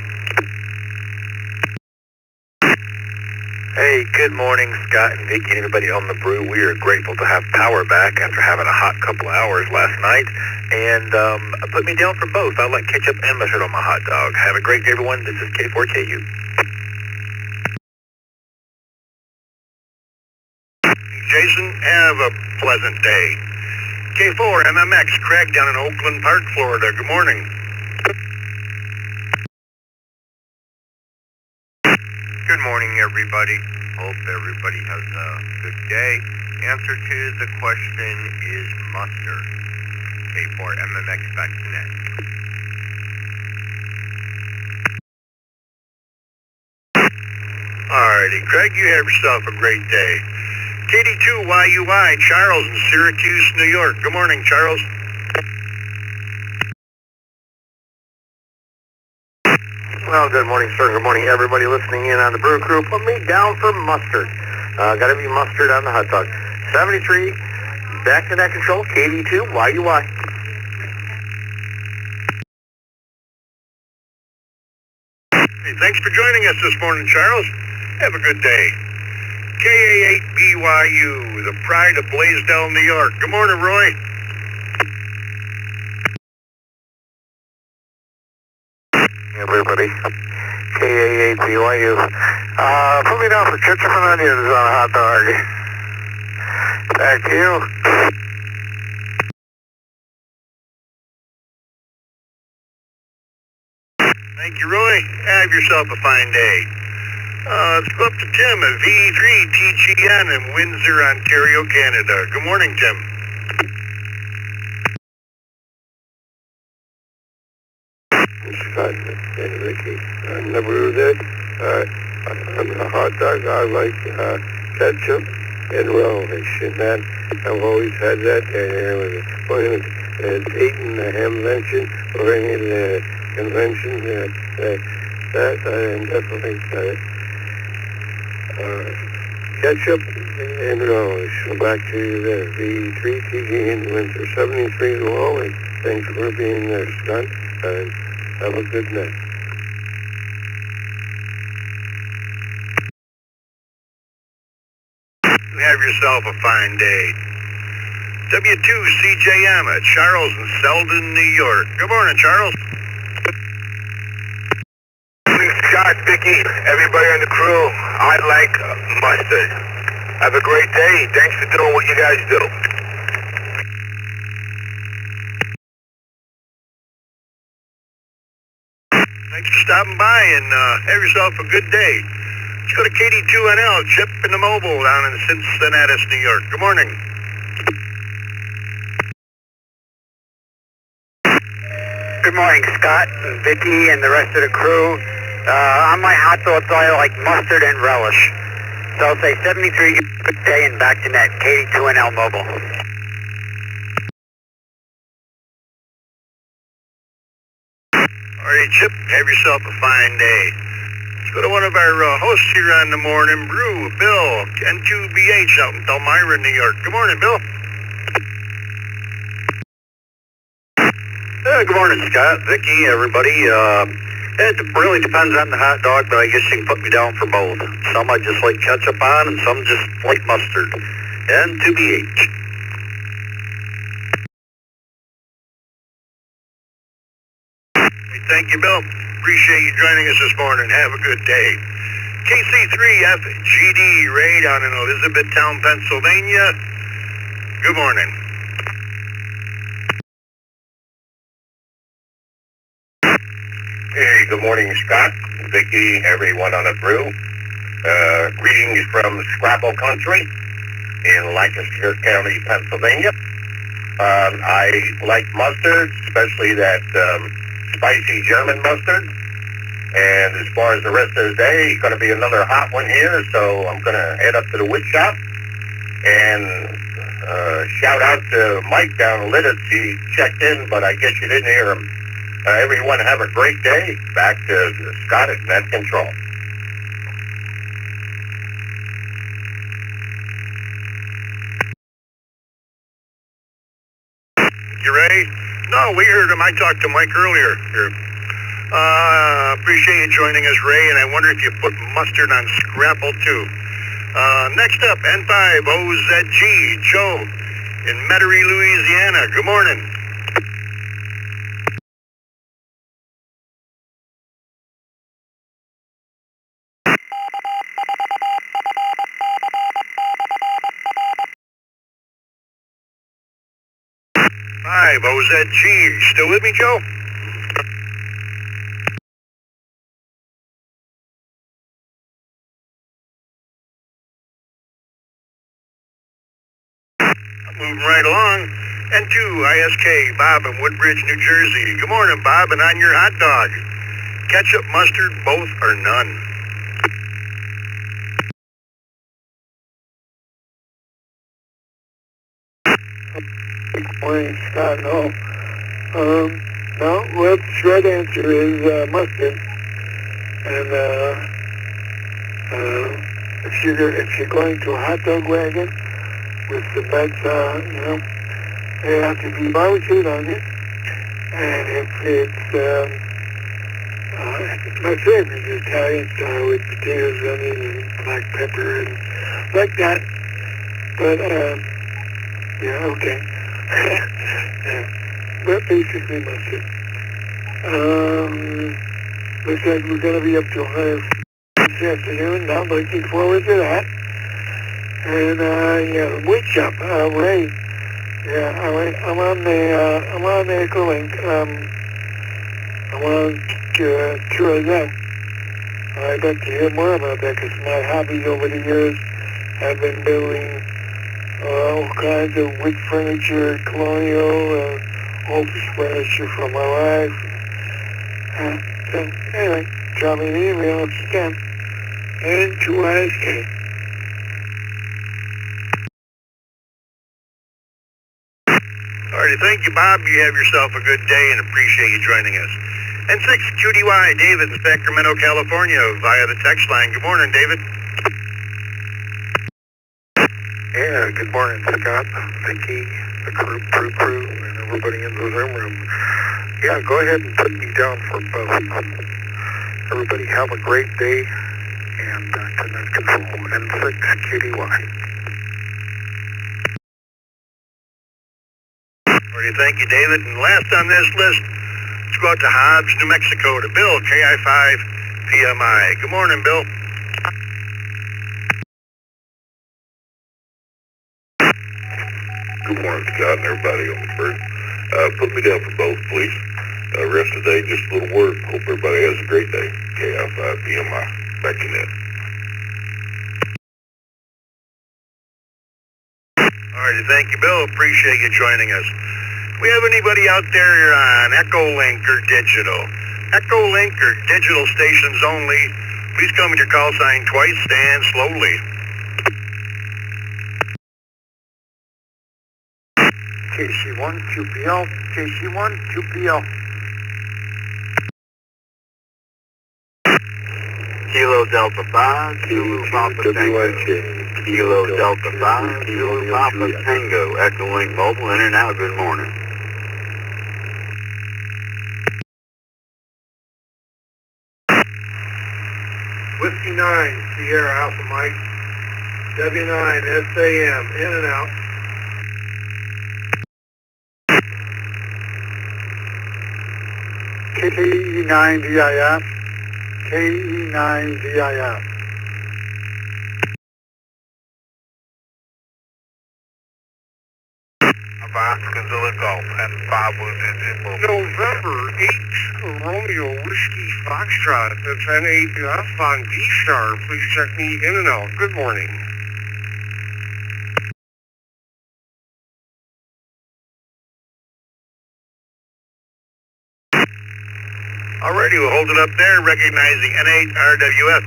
Hey, good morning, Scott and Vicky and everybody on the brew. We are grateful to have power back after having a hot couple of hours last night. And put me down for both. I like ketchup and mustard on my hot dog. Have a great day, everyone. This is K4KU. Jason, have a pleasant day. K4 MMX, Craig down in Oakland Park, Florida. Good morning. Good morning, everybody. Hope everybody has a good day. Answer to the question is mustard. K4 MMX, back to net. Alrighty, Craig, you have yourself a great day. KD2 YUI, Charles in Syracuse, New York. Good morning, Charles. Well, good morning, sir. Good morning, everybody listening in on the Brew Crew. Put me down for mustard. Got to be mustard on the hot dog. 73, back to net control, KD2, YUY. Hey, thanks for joining us this morning, Charles. Have a good day. KA8BYU, the pride of Blaisdell, New York. Good morning, Roy. Everybody, KA8BYU. Put me down for ketchup and onions on a hot dog. Back to you. Thank you, Roy. Have yourself a fine day. Let's go up to Tim at V3TGN in Windsor, Ontario, Canada. Good morning, Tim. Scott and Ricky. I never did. On a hot dog, I like ketchup and relish. And that, I've always had that. And eating the convention or any of the conventions, that I'm definitely ketchup and relish. So back to you there. V3TG in Winter 73 to Wally. Thanks for being there, Scott. And have a good night. Have yourself a fine day. W2CJM at Charles in Selden, New York. Good morning, Charles. Scott, Vicky, everybody on the crew, I like mustard. Have a great day. Thanks for doing what you guys do. Thanks for stopping by and have yourself a good day. Let's go to KD2NL, Chip in the Mobile down in Cincinnati, New York. Good morning. Good morning, Scott, and Vicky, and the rest of the crew. On my hot dogs, I like mustard and relish. So I'll say 73, good day, and back to net. KD2NL Mobile. All right, Chip, have yourself a fine day. Let's go to one of our hosts here on the Morning Brew, Bill, N2BH out in Elmira, New York. Good morning, Bill. Good morning, Scott, Vicky, everybody. It really depends on the hot dog, but I guess you can put me down for both. Some I just like ketchup on, and some just like mustard. And 2BH. Hey, thank you, Bill. Appreciate you joining us this morning. Have a good day. KC3FGD, Ray down in Elizabethtown, Pennsylvania. Good morning. Hey, good morning, Scott, Vicky, everyone on the brew. Greetings from Scrapple Country in Lancaster County, Pennsylvania. I like mustard, especially that spicy German mustard. And as far as the rest of the day, it's going to be another hot one here, so I'm going to head up to the wood shop. And shout out to Mike down in Lititz. He checked in, but I guess you didn't hear him. Everyone have a great day. Back to Scott at Net Control. You Ray? No, we heard him. I talked to Mike earlier. Appreciate you joining us, Ray, and I wonder if you put mustard on Scrapple, too. Next up, N5OZG, Joe in Metairie, Louisiana. Good morning. Five OZG. Still with me, Joe? Moving right along. N2 ISK, Bob in Woodbridge, New Jersey. Good morning, Bob, and on your hot dog. Ketchup, mustard, both or none? Morning, Scott. No. No, well, the short answer is mustard. And if you're going to a hot dog wagon with the beds, they have to be barbecued onions. And if it's my favorite is Italian style with potatoes, onions, and black pepper and like that. But yeah, okay. Yeah. But basically mustard. Looks like we're going to be up to 100 this afternoon. I'm looking forward to that. And yeah, wood shop, Ray. Yeah, all right. I'm on the Echo Link. I want to try that. I'd like to hear more about that because my hobbies over the years have been building all kinds of wood furniture, colonial, office furniture for my wife. So anyway, drop me an email if you can. N2ISK. Alrighty, thank you, Bob. You have yourself a good day and appreciate you joining us. And 6 QDY, David in Sacramento, California, via the text line. Good morning, David. Yeah, good morning, Scott, Vicky, the crew, and everybody in the Zoom room. Yeah, go ahead and put me down for both. Everybody have a great day, and Connect Control N6 QDY. Alrighty, thank you, David. And last on this list, let's go out to Hobbs, New Mexico, to Bill, KI5 PMI. Good morning, Bill. Good morning, Scott, and everybody on the first. Put me down for both, please. Rest of the day, just a little work. Hope everybody has a great day. KI5 PMI. Back to net. Alrighty, thank you, Bill. Appreciate you joining us. We have anybody out there on Echolink or digital? Echolink or digital stations only. Please come with your call sign twice, stand slowly. KC1 QPL, KC1 QPL. Kilo Delta 5, Zulu Papa Tango. Kilo Delta 5, Zulu Papa Tango. Echo Link Mobile, in and out, good morning. 59 Sierra Alpha Mike. W9 SAM, in and out. KE9DIF, KE9DIF. Vasconzilla Golf and 5 digit mobile. November 8 Romeo Whiskey Foxtrot. That's N8F on D-Star. Please check me in and out. Good morning. Alrighty, we'll hold it up there, recognizing N8RWF.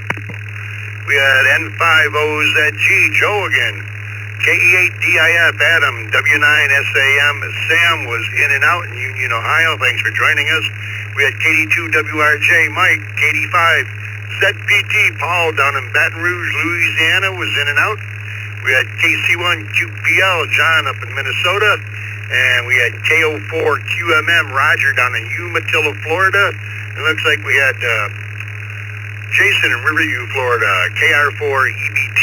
We had N5OZG, Joe again. KE8DIF, Adam. W9SAM, Sam was in and out in Union, Ohio. Thanks for joining us. We had KD2WRJ, Mike. KD5ZPT, Paul down in Baton Rouge, Louisiana, was in and out. We had KC1QPL, John up in Minnesota. And we had KO4QMM, Roger down in Umatilla, Florida. It looks like we had Jason in Riverview, Florida, KR4EBT.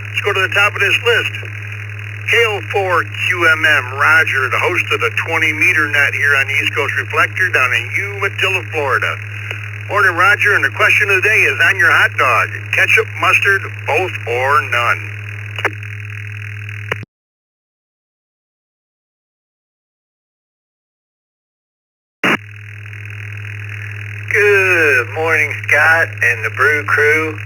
Let's go to the top of this list. KO4QMM, Roger, the host of the 20-meter net here on the East Coast Reflector down in Umatilla, Florida. Morning, Roger, and the question of the day is on your hot dog. Ketchup, mustard, both or none? Good morning, Scott and the Brew Crew.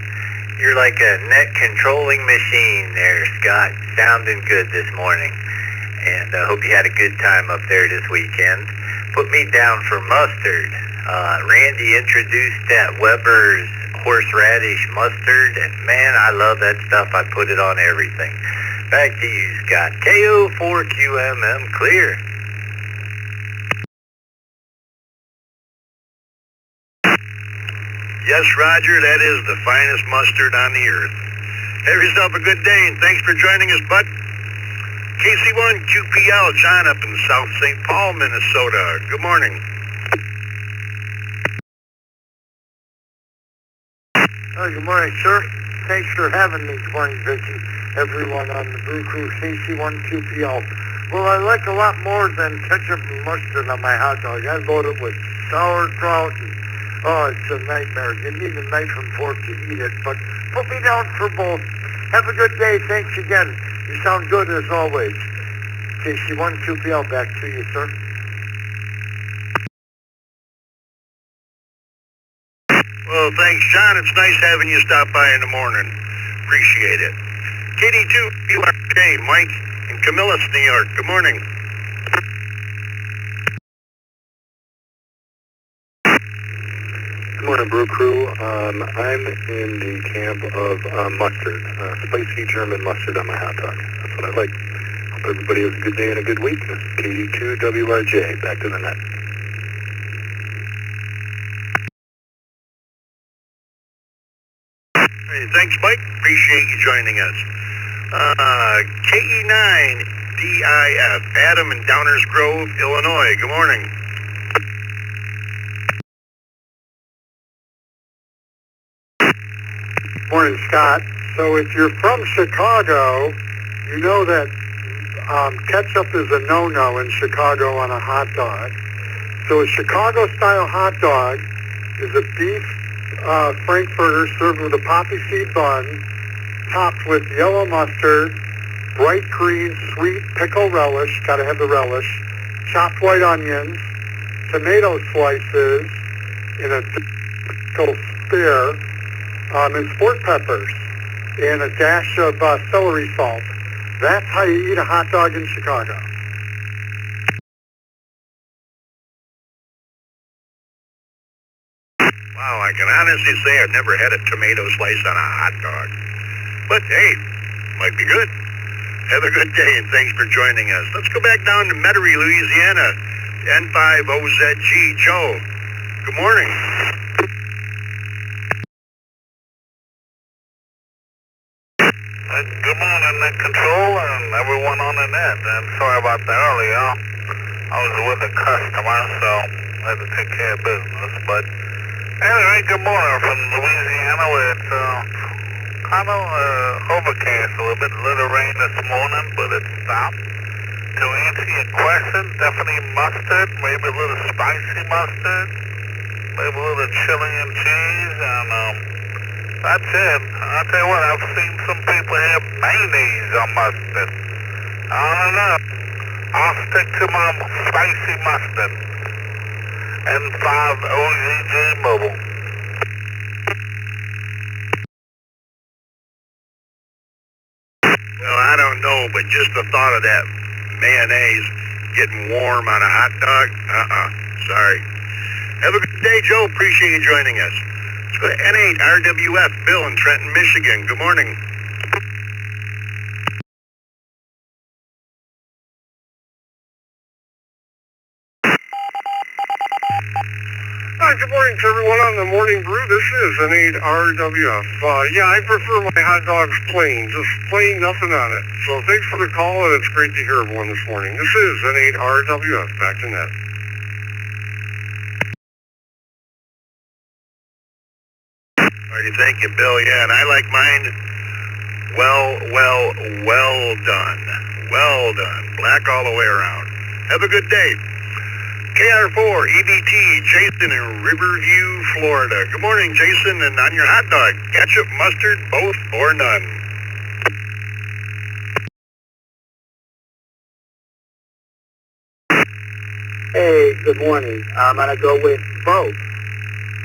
You're like a net controlling machine there, Scott. Sounding good this morning. And I hope you had a good time up there this weekend. Put me down for mustard. Randy introduced that Weber's horseradish mustard, and man, I love that stuff. I put it on everything. Back to you, Scott. KO4QMM clear. Yes, Roger, that is the finest mustard on the earth. Have yourself a good day, and thanks for joining us, bud. KC1QPL, John up in South St. Paul, Minnesota. Good morning. Good morning, sir. Thanks for having me this morning, Vicky. Everyone on the Brew Crew, KC1QPL. Well, I like a lot more than ketchup and mustard on my hot dog. I load it with sauerkraut and, oh, it's a nightmare. You need a knife and fork to eat it, but put me down for both. Have a good day. Thanks again. You sound good as always. KC1QPL, back to you, sir. Well, thanks, John. It's nice having you stop by in the morning. Appreciate it. KD2, URK, Mike in Camillus, New York. Good morning. Good morning, Brew Crew. I'm in the camp of mustard, spicy German mustard on my hot dog. That's what I like. Hope everybody has a good day and a good week. This is KD2 WRJ. Back to the net. Hey, thanks, Mike. Appreciate you joining us. KE9DIF, Adam in Downers Grove, Illinois. Good morning. Morning, Scott. So if you're from Chicago, you know that ketchup is a no-no in Chicago on a hot dog. So a Chicago-style hot dog is a beef frankfurter served with a poppy seed bun, topped with yellow mustard, bright green sweet pickle relish, gotta have the relish, chopped white onions, tomato slices, in a pickle spear, and sport peppers, and a dash of celery salt. That's how you eat a hot dog in Chicago. Wow, I can honestly say I've never had a tomato slice on a hot dog. But hey, might be good. Have a good day, and thanks for joining us. Let's go back down to Metairie, Louisiana. N5OZG. Joe, good morning. Good morning, Net Control, and everyone on the net. And sorry about that earlier. I was with a customer, so I had to take care of business. But anyway, good morning from Louisiana, where it's kind of overcast a little bit. A little rain this morning, but it stopped. To answer your question, definitely mustard, maybe a little spicy mustard, maybe a little chili and cheese, and that's it. I'll tell you what, I've seen some people have mayonnaise on mustard. I don't know. I'll stick to my spicy mustard. N5OZG Mobile. Well, I don't know, but just the thought of that mayonnaise getting warm on a hot dog, sorry. Have a good day, Joe. Appreciate you joining us. Let's go to N8RWF, Bill in Trenton, Michigan. Good morning. Hi, good morning to everyone on the Morning Brew. This is N8RWF. Yeah, I prefer my hot dogs plain, just plain, nothing on it. So thanks for the call, and it's great to hear everyone this morning. This is N8RWF. Back to net. Alrighty, thank you, Bill. Yeah, and I like mine well done. Well done. Black all the way around. Have a good day. KR4, EBT, Jason in Riverview, Florida. Good morning, Jason, and on your hot dog, ketchup, mustard, both, or none? Hey, good morning. I'm going to go with both.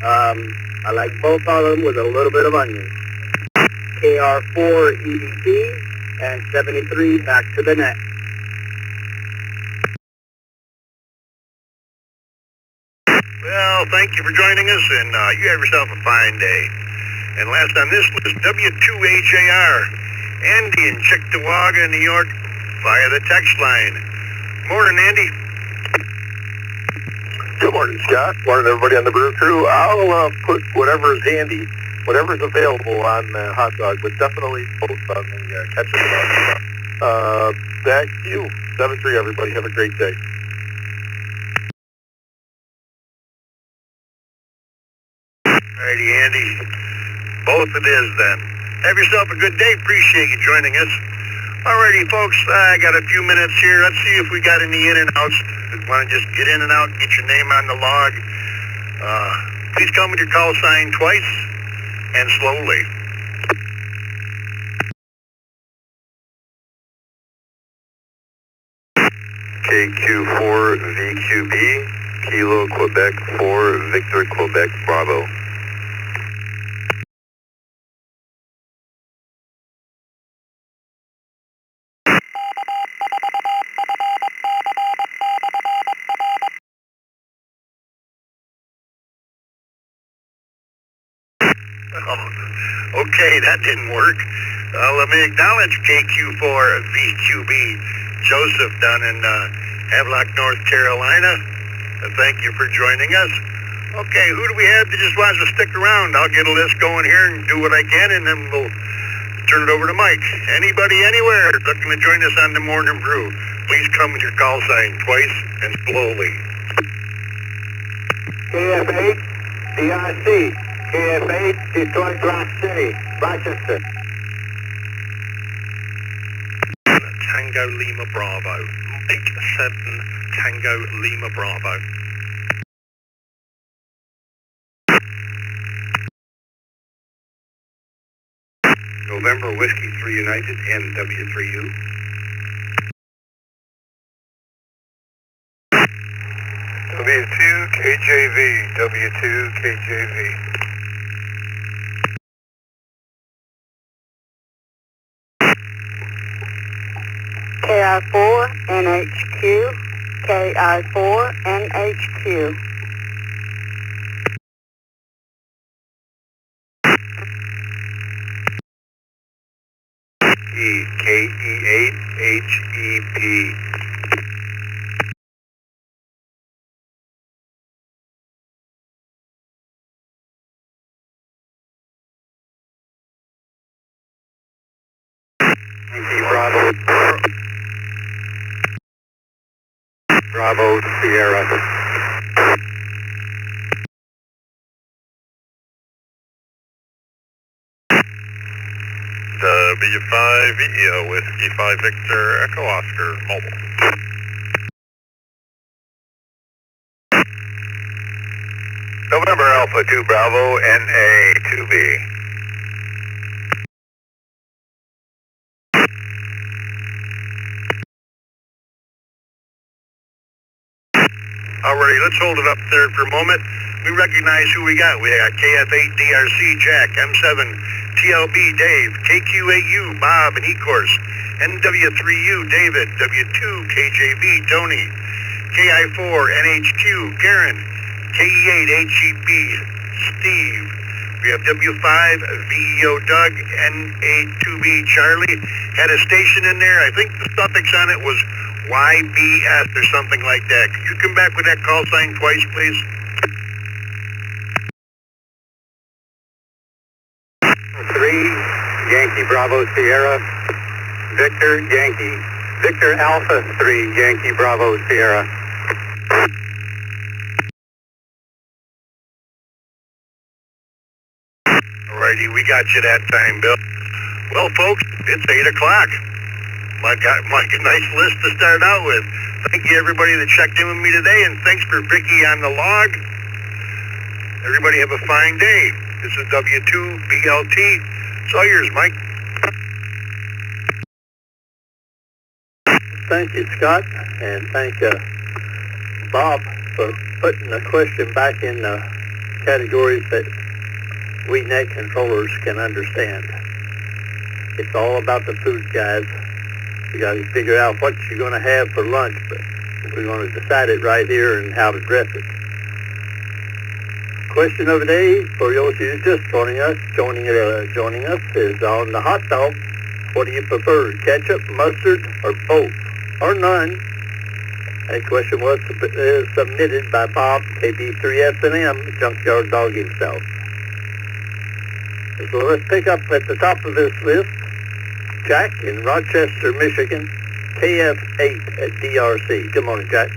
I like both of them with a little bit of onion. KR4 EBT and 73 back to the net. Well, thank you for joining us, and you have yourself a fine day. And last on this list, W2AJR, Andy in Cheektowaga, New York, via the text line. Morning, Andy. Good morning, Scott. Morning, everybody on the Brew Crew. I'll put whatever is handy, whatever's available on hot dog, but definitely both on the ketchup and back to you. 7-3, everybody. Have a great day. Alrighty, Andy. Both it is then. Have yourself a good day. Appreciate you joining us. Alrighty, folks. I got a few minutes here. Let's see if we got any in and outs. Want to just get in and out, get your name on the log. Please come with your call sign twice and slowly. KQ4VQB, Kilo Quebec 4, Victor Quebec Bravo. Oh, okay, that didn't work. Let me acknowledge KQ4VQB, Joseph down in Havelock, North Carolina. Thank you for joining us. Okay, who do we have that just wants to stick around? I'll get a list going here and do what I can, and then we'll turn it over to Mike. Anybody, anywhere looking to join us on the Morning Brew, please come with your call sign twice and slowly. KF8, DRC. KF8, Detroit Rock City, Rochester. Tango Lima Bravo. Mike 7, Tango Lima Bravo. November Whiskey 3 United, NW3U. W2 KJV, W2 KJV. KI4 NHQ, KI4 NHQ. KE8 HEP. Bravo Sierra. W5EO Whiskey 5 Victor Echo Oscar Mobile. November Alpha 2 Bravo NA 2B. Alrighty, let's hold it up there for a moment. We recognize who we got. We got KF8 DRC Jack, M7 TLB Dave, KQ8U Bob and E-Course, NW3U David, W2 KJV Tony, KI4 NHQ Karen, KE8 HEP Steve. We have W5 VEO Doug, NA2B Charlie. Had a station in there. I think the suffix on it was YBS or something like that. Could you come back with that call sign twice, please? Yankee Bravo Sierra, Victor Yankee, Victor Alpha 3, Yankee Bravo Sierra. Alrighty, we got you that time, Bill. Well, folks, it's 8 o'clock. I got a nice list to start out with. Thank you, everybody that checked in with me today, and thanks for Vicky on the log. Everybody have a fine day. This is W2BLT. It's all yours, Mike. Thank you, Scott, and thank Bob for putting the question back in the categories that we net controllers can understand. It's all about the food, guys. You got to figure out what you're going to have for lunch, but we're going to decide it right here and how to dress it. Question of the day for those who's just joining us is on the hot dog. What do you prefer, ketchup, mustard, or both, or none? That question was submitted by Bob, KB3SNM, Junkyard Dog himself. So let's pick up at the top of this list, Jack in Rochester, Michigan, KF8 at DRC. Good morning, Jack.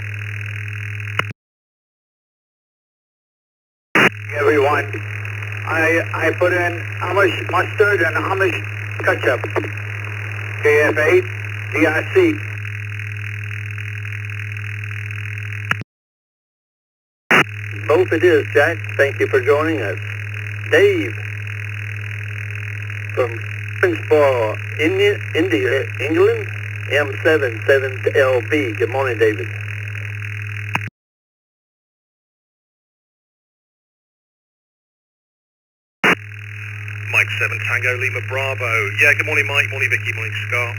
Everyone, I put in Amish mustard and Amish ketchup. KF8, DRC. Both it is, Jack. Thank you for joining us. Dave from Greensboro, India, England, M77LB. Good morning, David. Mike 7 Tango Lima Bravo. Yeah, good morning, Mike. Morning, Vicky. Morning, Scott.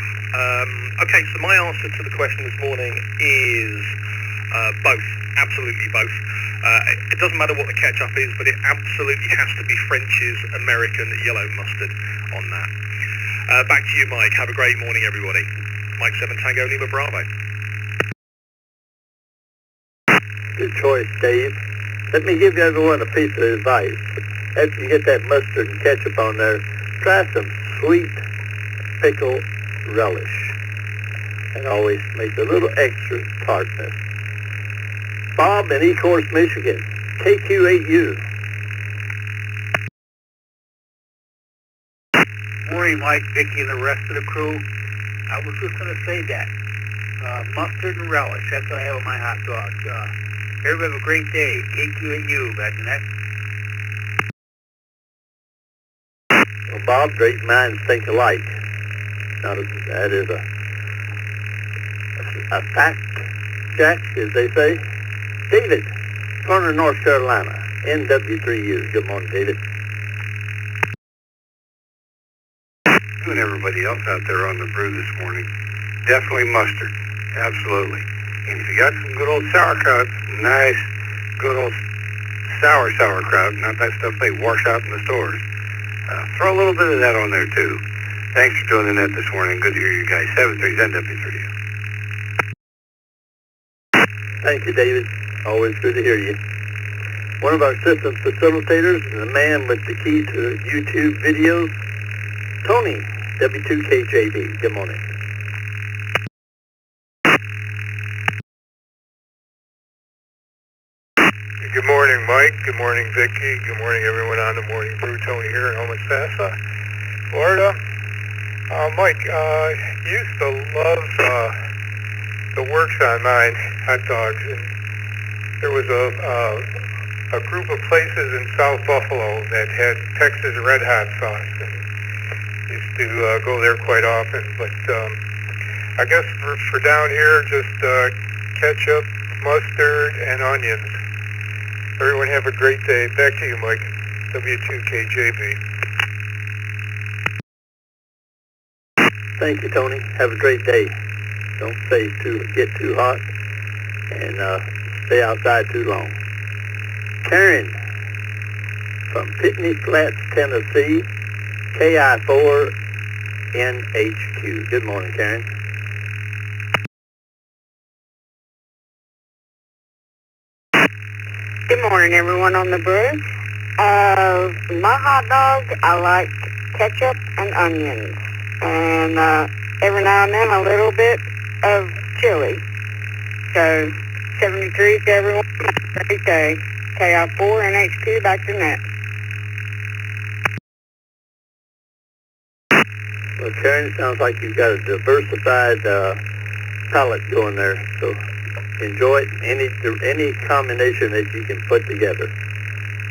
Okay, so my answer to the question this morning is both. Absolutely both. It doesn't matter what the ketchup is, but it absolutely has to be French's American yellow mustard on that. Back to you, Mike. Have a great morning, everybody. Mike 7 Tango Lima Bravo. Good choice, Dave. Let me give everyone a piece of advice. After you get that mustard and ketchup on there, try some sweet pickle relish. It always makes a little extra tartness. Bob in Ecorse, Michigan, KQ8U. Morning, Mike, Vicky, and the rest of the crew. I was just going to say that. Mustard and relish, that's what I have on my hot dog. Everybody have a great day. KQ8U, back in that. Well, Bob, great minds think alike. Now, that is a fact, Jack, as they say. David, Garner, North Carolina, NW3U. Good morning, David. You and everybody else out there on the brew this morning, definitely mustard. Absolutely. And if you got some good old sauerkraut, nice, good old sour sauerkraut, not that stuff they wash out in the stores, throw a little bit of that on there too. Thanks for doing the net this morning. Good to hear you guys. 73's NW3U. Thank you, David. Always good to hear you. One of our system facilitators and the man with the key to YouTube videos, Tony, W2KJB. Good morning. Good morning, Mike. Good morning, Vicky. Good morning, everyone on the Morning Brew. Tony here in Homosassa, Florida. Mike, used to love the Works on Mine hot dogs, and there was a group of places in South Buffalo that had Texas Red Hot sauce, and used to go there quite often. But I guess for down here, just ketchup, mustard, and onions. Everyone have a great day. Back to you, Mike. W2KJB. Thank you, Tony. Have a great day. Don't get too hot and stay outside too long. Karen from Pitney Flats, Tennessee, KI4NHQ. Good morning, Karen. Good morning, everyone on the brew. My hot dog, I like ketchup and onions. And every now and then a little bit of chili. So, 73 to everyone. Have a great day. KI4 and HQ, back to net. Well, Karen, it sounds like you've got a diversified palette going there. So enjoy it, any combination that you can put together.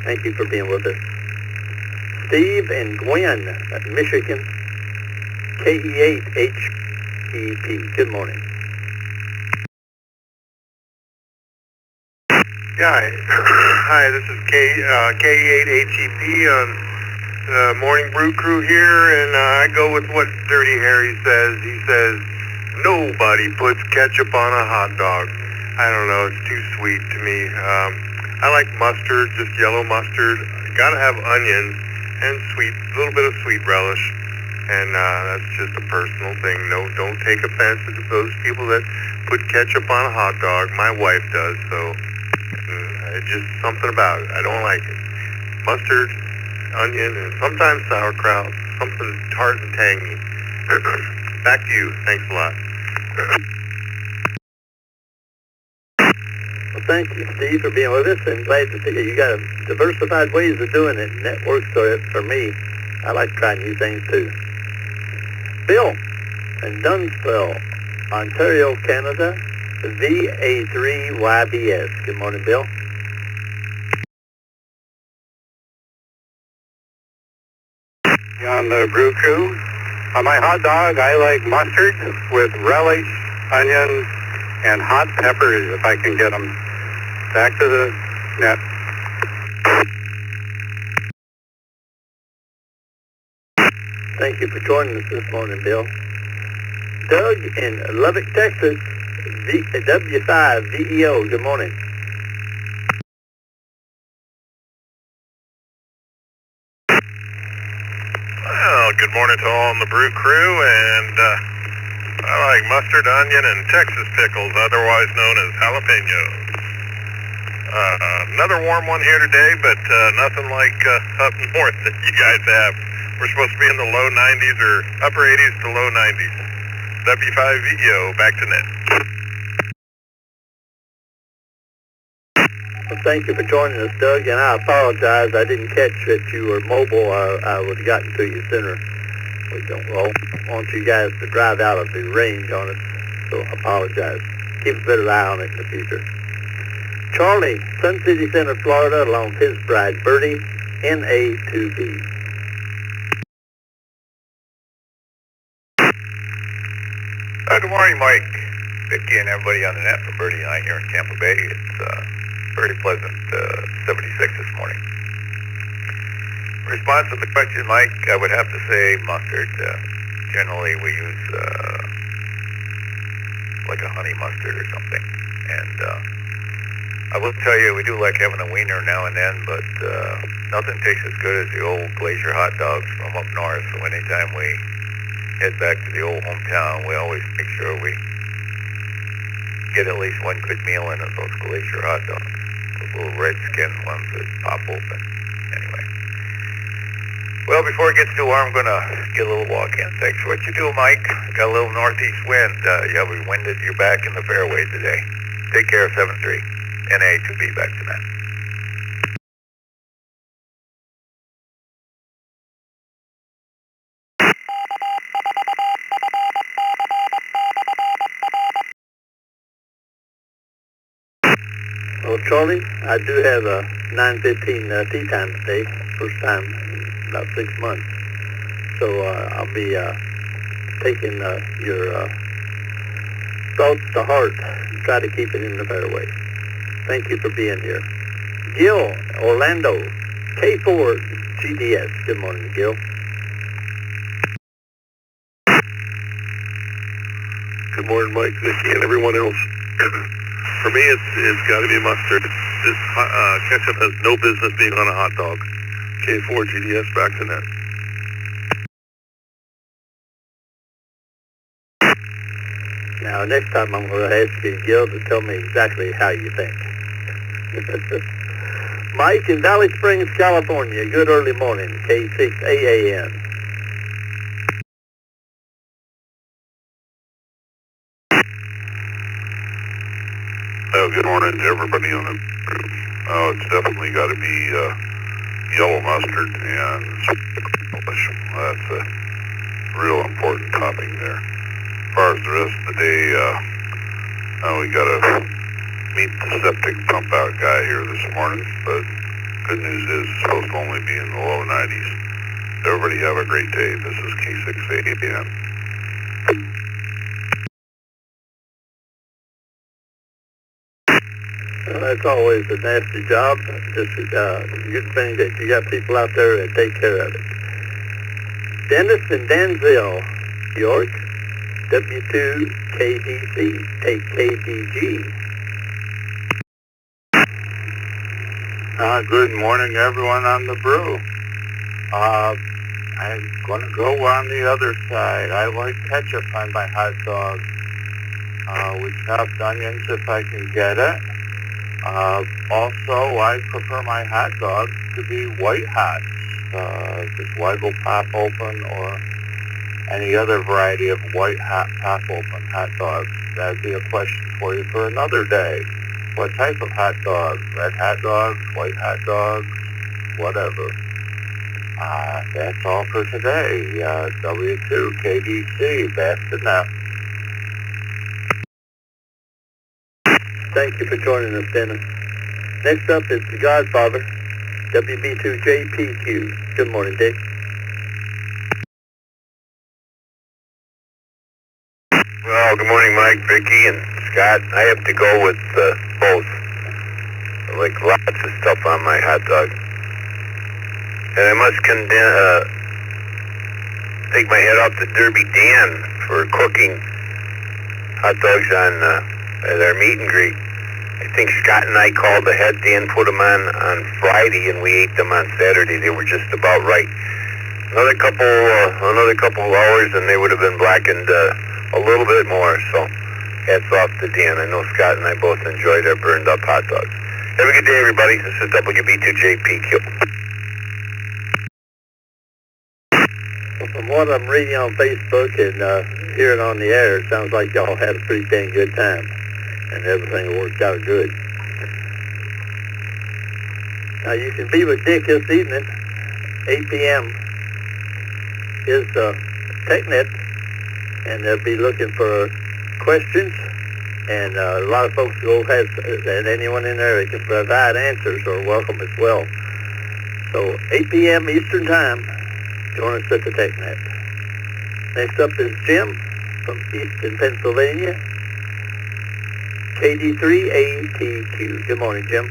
Thank you for being with us. Steve and Gwen, Michigan, KE8HEP. Good morning. Yeah, hi, this is KE8HEP on the Morning Brew crew here, and I go with what Dirty Harry says. He says, nobody puts ketchup on a hot dog. I don't know, it's too sweet to me. I like mustard, just yellow mustard. Gotta have onions and sweet, a little bit of sweet relish. And that's just a personal thing. No, don't take offense to those people that put ketchup on a hot dog. My wife does, so it's just something about it. I don't like it. Mustard, onion, and sometimes sauerkraut, something tart and tangy. Back to you. Thanks a lot. Well, thank you, Steve, for being with us, and glad to see you got diversified ways of doing it, and that works for me. I like trying new things, too. Bill in Dunsville, Ontario, Canada, VA3YBS. Good morning, Bill. On the Brew Crew, on my hot dog, I like mustard with relish, onions, and hot peppers if I can get them. Back to the net. Thank you for joining us this morning, Bill. Doug in Lubbock, Texas, W5VEO. Good morning. Well, good morning to all on the Brew Crew, and I like mustard, onion, and Texas pickles, otherwise known as jalapenos. Another warm one here today, but nothing like up north that you guys have. We're supposed to be in the low 90s or upper 80s to low 90s. W5VEO, back to net. Well, thank you for joining us, Doug, and I apologize. I didn't catch that you were mobile. I would have gotten to you sooner. We don't want you guys to drive out of the range on us, so I apologize. Keep a better eye on it in the future. Charlie, Sun City Center, Florida, along with his bride, Bertie, NA2B. Good morning, Mike, Vicky, and everybody on the net for Bertie and I here in Tampa Bay. It's very pleasant, 76 this morning. In response to the question, Mike, I would have to say mustard. Generally, we use like a honey mustard or something. And I will tell you, we do like having a wiener now and then, but nothing tastes as good as the old Glacier hot dogs from up north. So anytime we head back to the old hometown, we always make sure we get at least one good meal in of those Glacier hot dogs. Those little red skin ones that pop open. Anyway. Well, before it gets too warm, I'm going to get a little walk in. Thanks for what you do, Mike. Got a little northeast wind. Yeah, we winded you back in the fairway today. Take care, 7-3. NA2B, back to that. Well, Charlie, I do have a 9:15 tea time today, first time in about 6 months. So I'll be taking your thoughts to heart and try to keep it in the better way. Thank you for being here. Gil, Orlando, K4 GDS. Good morning, Gil. Good morning, Mike, Vicky, and everyone else. For me, it's got to be mustard. This ketchup has no business being on a hot dog. K4 GDS, back to net. Now, next time I'm going to ask you, Gil, to tell me exactly how you think. Mike in Valley Springs, California. Good early morning, K6AAN. Good morning to everybody on the group. It's definitely got to be yellow mustard and relish. That's a real important topping there. As far as the rest of the day, we got to meet the septic pump out guy here this morning, but good news is it's supposed to only be in the low 90s. Everybody have a great day. This is K6AAN. Well, that's always a nasty job. Just a good thing that you got people out there that take care of it. Dennis in Danville, New York, W2KDC, take KDG. Good morning, everyone on the brew. I'm going to go on the other side. I like ketchup on my hot dog. With chopped onions if I can get it. Also, I prefer my hot dog to be white hot. Just Waggle Pop Open or any other variety of white hot pop open hot dogs. That'd be a question for you for another day. What type of hot dog? Red hot dogs, white hot dogs, whatever. That's all for today. W2 KDC, best enough. Thank you for joining us, Dennis. Next up is the Godfather, WB2JPQ. Good morning, Dick. Well, good morning, Mike, Vicky, and Scott. I have to go with both. I like lots of stuff on my hot dog. And I must take my head off to Derby Dan for cooking hot dogs on at our meet and greet. I think Scott and I called ahead. Dan put them on Friday, and we ate them on Saturday. They were just about right. Another couple of hours, and they would have been blackened a little bit more. So, hats off to Dan. I know Scott and I both enjoyed our burned up hot dogs. Have a good day, everybody. This is WB2JPQ. Well, from what I'm reading on Facebook and hearing on the air, it sounds like y'all had a pretty dang good time, and everything worked out good. Now, you can be with Dick this evening, 8 p.m. is TechNet, and they'll be looking for questions, and a lot of folks go ahead, and anyone in there that can provide answers are welcome as well. So 8 p.m. Eastern Time, join us at the TechNet. Next up is Jim from Easton, Pennsylvania, KD3ATQ. Good morning, Jim.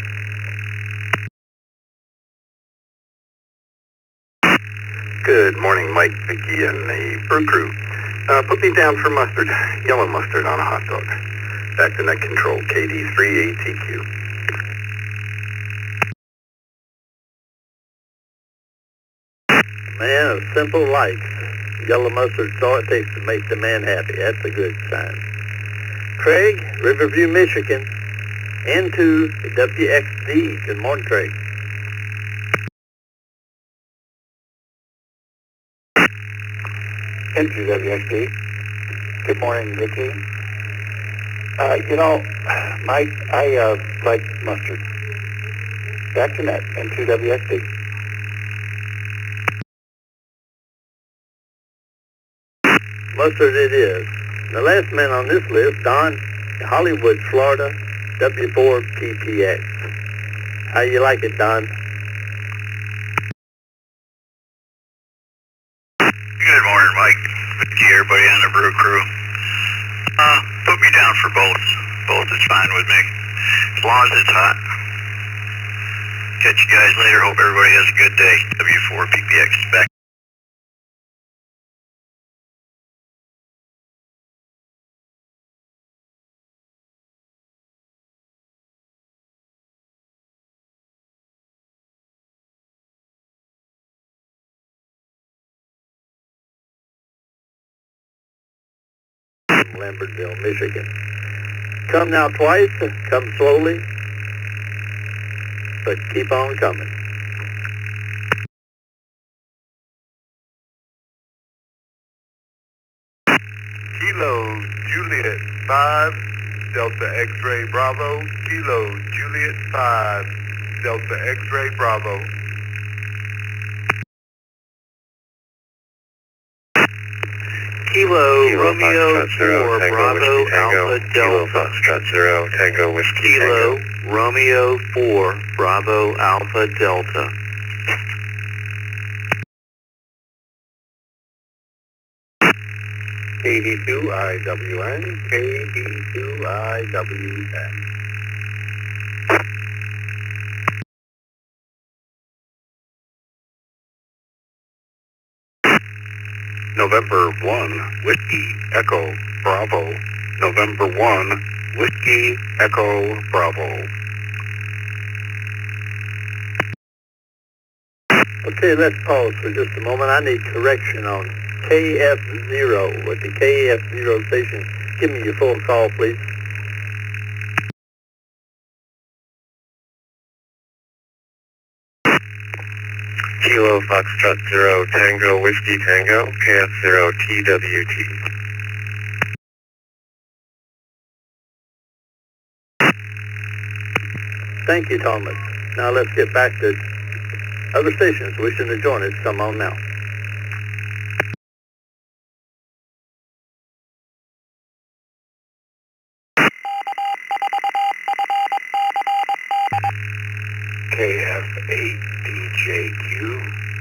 Good morning, Mike, Vicky, and the Brew Crew. Put me down for mustard, yellow mustard on a hot dog. Back to net control, KD3ATQ. Man of simple life. Yellow mustard's all it takes to make the man happy. That's a good sign. Craig, Riverview, Michigan, into the WXD. Good morning, Craig. Into WXD. Good morning, Vicky. Mike, I like mustard. Back to net, into WXD. Mustard it is. The last man on this list, Don, Hollywood, Florida, W4PPX. How you like it, Don? Good morning, Mike. Vicky, everybody on the Brew Crew. Put me down for both. Both is fine with me, as long as it's hot. Catch you guys later. Hope everybody has a good day. W4PPX back. Lambertville, Michigan. Come now twice, come slowly, but keep on coming. Kilo Juliet 5, Delta X-Ray Bravo. Kilo Juliet 5, Delta X-Ray Bravo. Kilo Romeo 4 Bravo Alpha Delta. Foxtrot 0 Tango Whiskey Kilo Romeo 4 Bravo Alpha Delta. KD2IWN, KD2IWN. November 1, Whiskey Echo Bravo. November 1, Whiskey Echo Bravo. Okay, let's pause for just a moment. I need correction on KF0 with the KF0 station. Give me your full call, please. Kilo Foxtrot 0 Tango Whiskey Tango, KF0 TWT. Thank you, Thomas. Now let's get back to other stations wishing to join us. Come on now. KF8DJQ,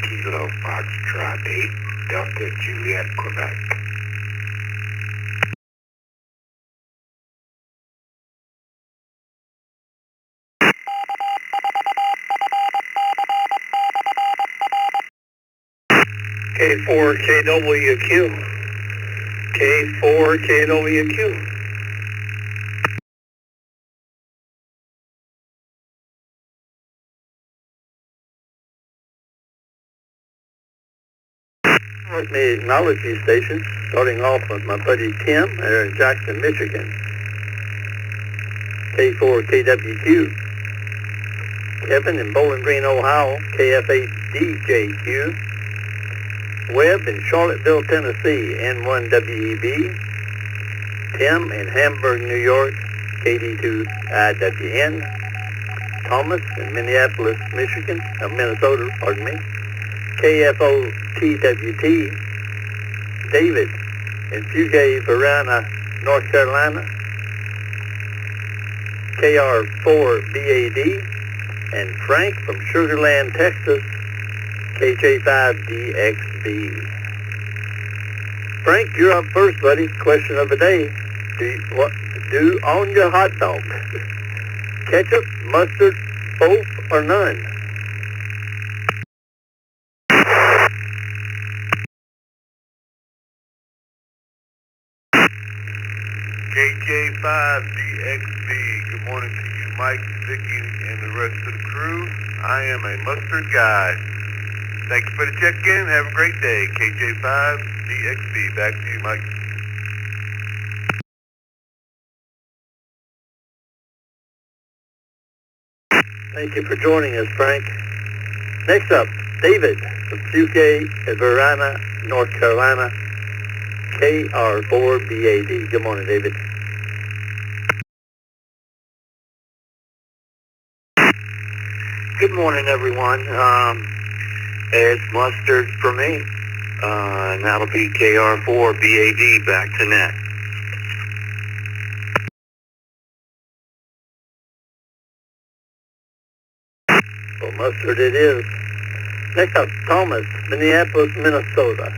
Kilo Foxtrot 8, Delta Juliet, Quebec. K4KWQ. K4KWQ. Let me acknowledge these stations, starting off with my buddy Tim there in Jackson, Michigan. K4KWQ. Kevin in Bowling Green, Ohio, KF8DJQ. Webb in Charlottesville, Tennessee, N1WEB. Tim in Hamburg, New York, KD2IWN. Thomas in Minneapolis, Michigan, Minnesota, pardon me, KFOTWT. David in Fuquay, Verona, North Carolina, KR4BAD. And Frank from Sugarland, Texas, KJ5DXB. Frank, you're up first, buddy. Question of the day. What do on your hot dog? Ketchup, mustard, both, or none? KJ5DXB. Good morning to you, Mike, Vicky, and the rest of the crew. I am a mustard guy. Thank you for the check-in. Have a great day. KJ5DXB. Back to you, Mike. Thank you for joining us, Frank. Next up, David from Fuquay, Verona, North Carolina, KR4BAD. Good morning, David. Good morning, everyone. It's mustard for me. And that'll be KR4BAD back to net. Well, mustard it is. Next up, Thomas, Minneapolis, Minnesota,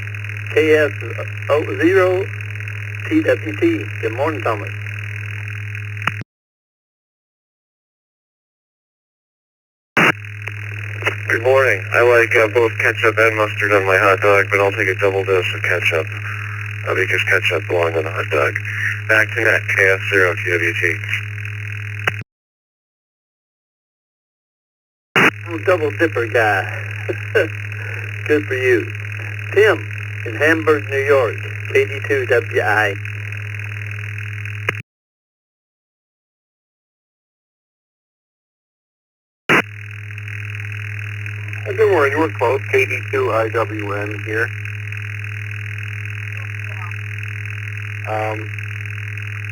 KF0TWT. Good morning, Thomas. Good morning. I like both ketchup and mustard on my hot dog, but I'll take a double dose of ketchup because ketchup belongs on the hot dog. Back to net, KF0TWT. Double dipper guy. Good for you. Tim in Hamburg, New York, KD2WI. Good morning. You were close. KD2IWN here.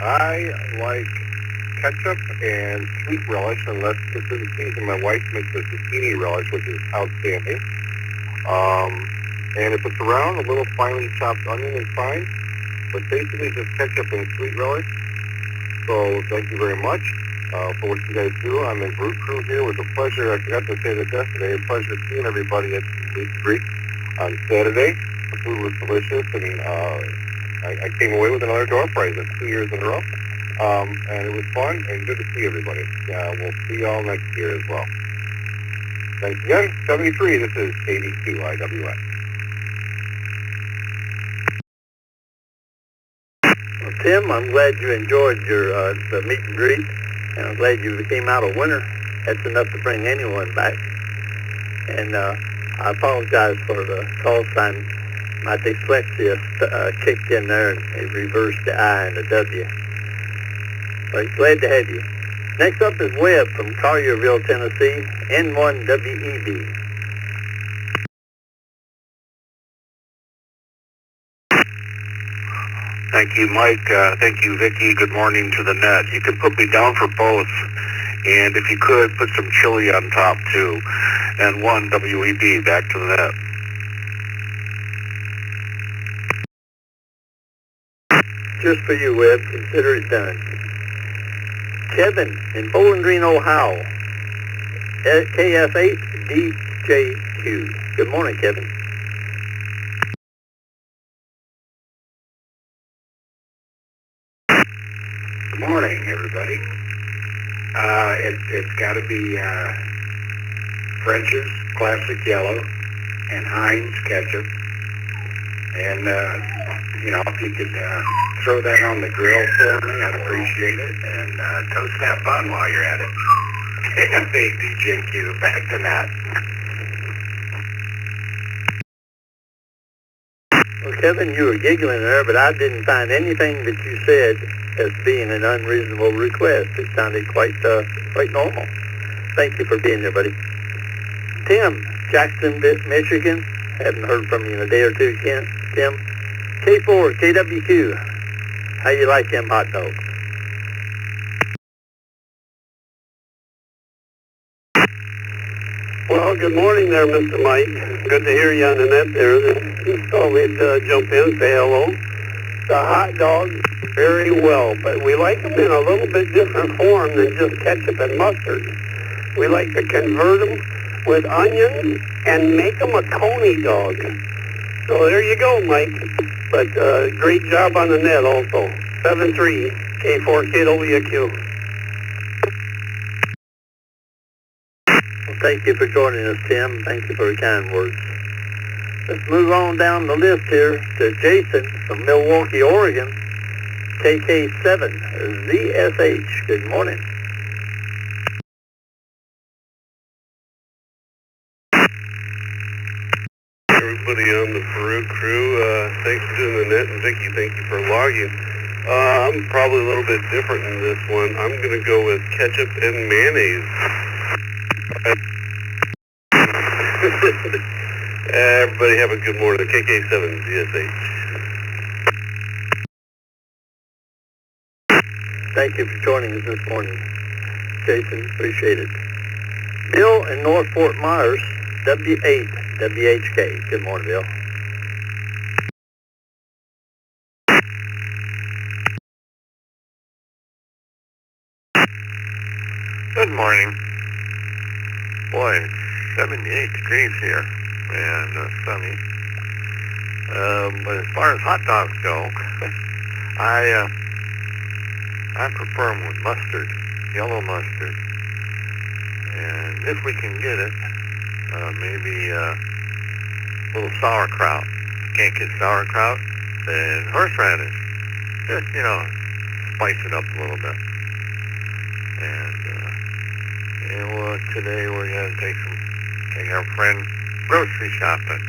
I like ketchup and sweet relish, unless this is the season. My wife makes a zucchini relish, which is outstanding. And if it's around, a little finely chopped onion is fine. But basically just ketchup and sweet relish. So thank you very much for what you guys do on the Brew Crew here. It was a pleasure. I forgot to say this yesterday. A pleasure seeing everybody at Meet and Greet on Saturday. The food was delicious, and I came away with another door prize. That's 2 years in a row. And it was fun and good to see everybody. We'll see y'all next year as well. Thanks again. 73, this is 82 IWS. Well, Tim, I'm glad you enjoyed your the meet and greet, and I'm glad you came out a winner. That's enough to bring anyone back. And I apologize for the call sign. My dyslexia kicked in there and it reversed the I and the W. But glad to have you. Next up is Webb from Collierville, Tennessee, N1WEB. Thank you, Mike. Thank you, Vicki. Good morning to the net. You can put me down for both. And if you could, put some chili on top, too. And one WEB, back to the net. Just for you, Webb. Consider it done. Kevin in Bowling Green, Ohio. KF8DJQ. Good morning, Kevin. Good morning, everybody. It's got to be French's Classic Yellow and Heinz Ketchup. And, if you could throw that on the grill for me, I'd appreciate it. And toast that bun while you're at it. DJQ, back to that. Well, Kevin, you were giggling there, but I didn't find anything that you said as being an unreasonable request. It sounded quite normal. Thank you for being here, buddy. Tim, Jacksonville, Michigan. Haven't heard from you in a day or two, Tim. K4, KWQ. How you like them hot dogs? Well, good morning there, Mr. Mike. Good to hear you on the net there. Just thought we'd jump in and say hello. The hot dogs, very well, but we like them in a little bit different form than just ketchup and mustard. We like to convert them with onions and make them a coney dog. So there you go, Mike. But great job on the net also. 7-3, K4KWQ. Well, thank you for joining us, Tim. Thank you for your kind words. Let's move on down the list here to Jason from Milwaukee, Oregon. KK7ZSH. Good morning. Everybody on the Peru crew, thanks for doing the net, and Vicki, thank you for logging. I'm probably a little bit different in this one. I'm going to go with ketchup and mayonnaise. Everybody have a good morning. KK7ZSH. Thank you for joining us this morning, Jason. Appreciate it. Bill in North Fort Myers, W8WHK. Good morning, Bill. Good morning. Boy, it's 78 degrees here and sunny. But as far as hot dogs go, I prefer them with mustard, yellow mustard. And if we can get it, maybe a little sauerkraut. Can't get sauerkraut, then horseradish. Just, spice it up a little bit. And, today we're going to take our friend grocery shopping.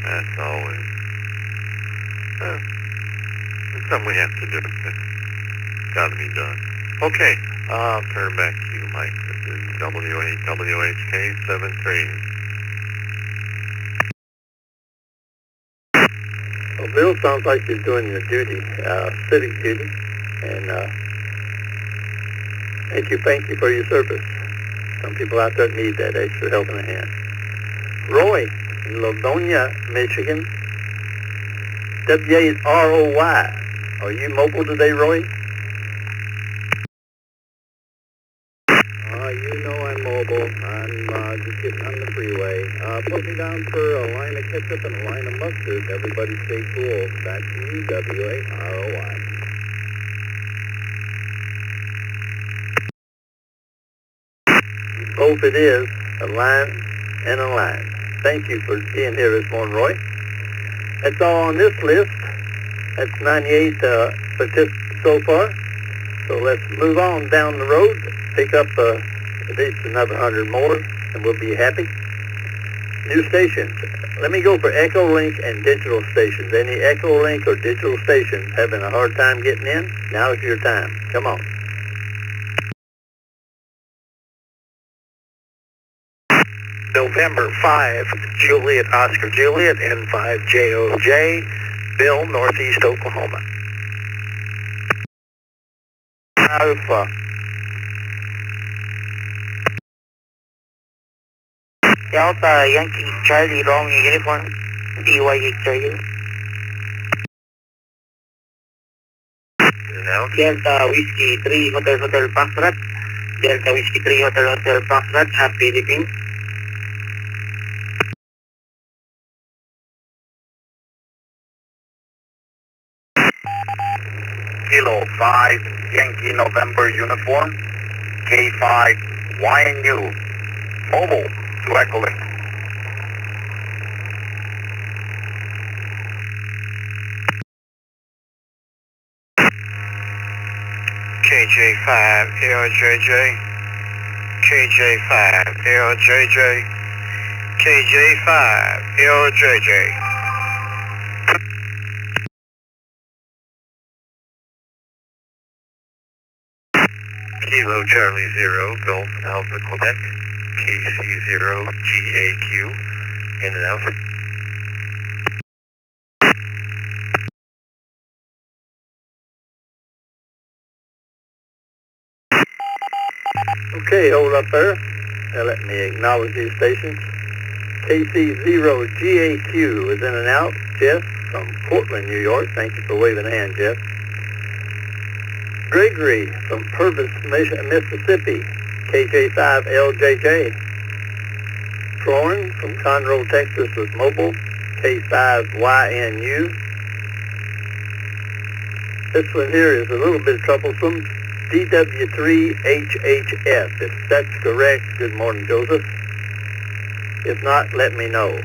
That's always, it's something we have to do. It's got to be done. Okay, I'll turn back to you, Mike. This is WHK73. Well, Bill, sounds like you're doing your duty, civic duty, and thank you for your service. Some people out there need that extra help in the hand. Roy in Ladonia, Michigan, W8ROY. Are you mobile today, Roy? I'm mobile. I'm just getting on the freeway. Put me down for a line of ketchup and a line of mustard. Everybody stay cool. Back to you, W8ROY. Both it is, a line and a line. Thank you for being here this morning, Roy. That's all on this list. That's 98 participants so far. So let's move on down the road, pick up at least another 100 more, and we'll be happy. New stations. Let me go for Echo Link and digital stations. Any Echo Link or digital stations having a hard time getting in? Now's your time. Come on. November 5, Juliet Oscar Juliet, N5 JOJ, Bill, Northeast Oklahoma. Alpha. Delta Yankee Charlie Romeo Uniform, DYHW. Delta Whiskey 3 Hotel Hotel Foxtrot, Delta Whiskey 3 Hotel Hotel Foxtrot, happy leaving. Kilo 5, Yankee November Uniform, K5, YNU, mobile to Echo Link. KJ5 LJJ, KJ5 LJJ, KJ5 LJJ. Kilo Charlie 0, Gulf Alpha Quebec, KC0 GAQ, in and out. Okay, hold up there. Now let me acknowledge these stations. KC0GAQ is in and out. Jeff from Portland, New York. Thank you for waving a hand, Jeff. Gregory from Purvis, Mississippi. KJ5LJJ. Florin from Conroe, Texas with mobile. K5YNU. This one here is a little bit troublesome. DW3HHF. If that's correct, good morning, Joseph. If not, let me know.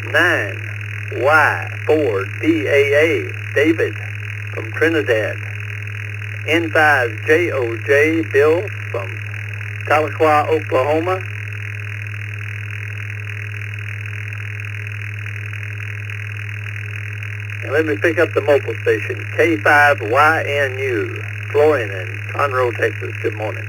9Y4DAA, David from Trinidad. N5JOJ, Bill from Tahlequah, Oklahoma. And let me pick up the mobile station, K5YNU, Florin in Conroe, Texas. Good morning.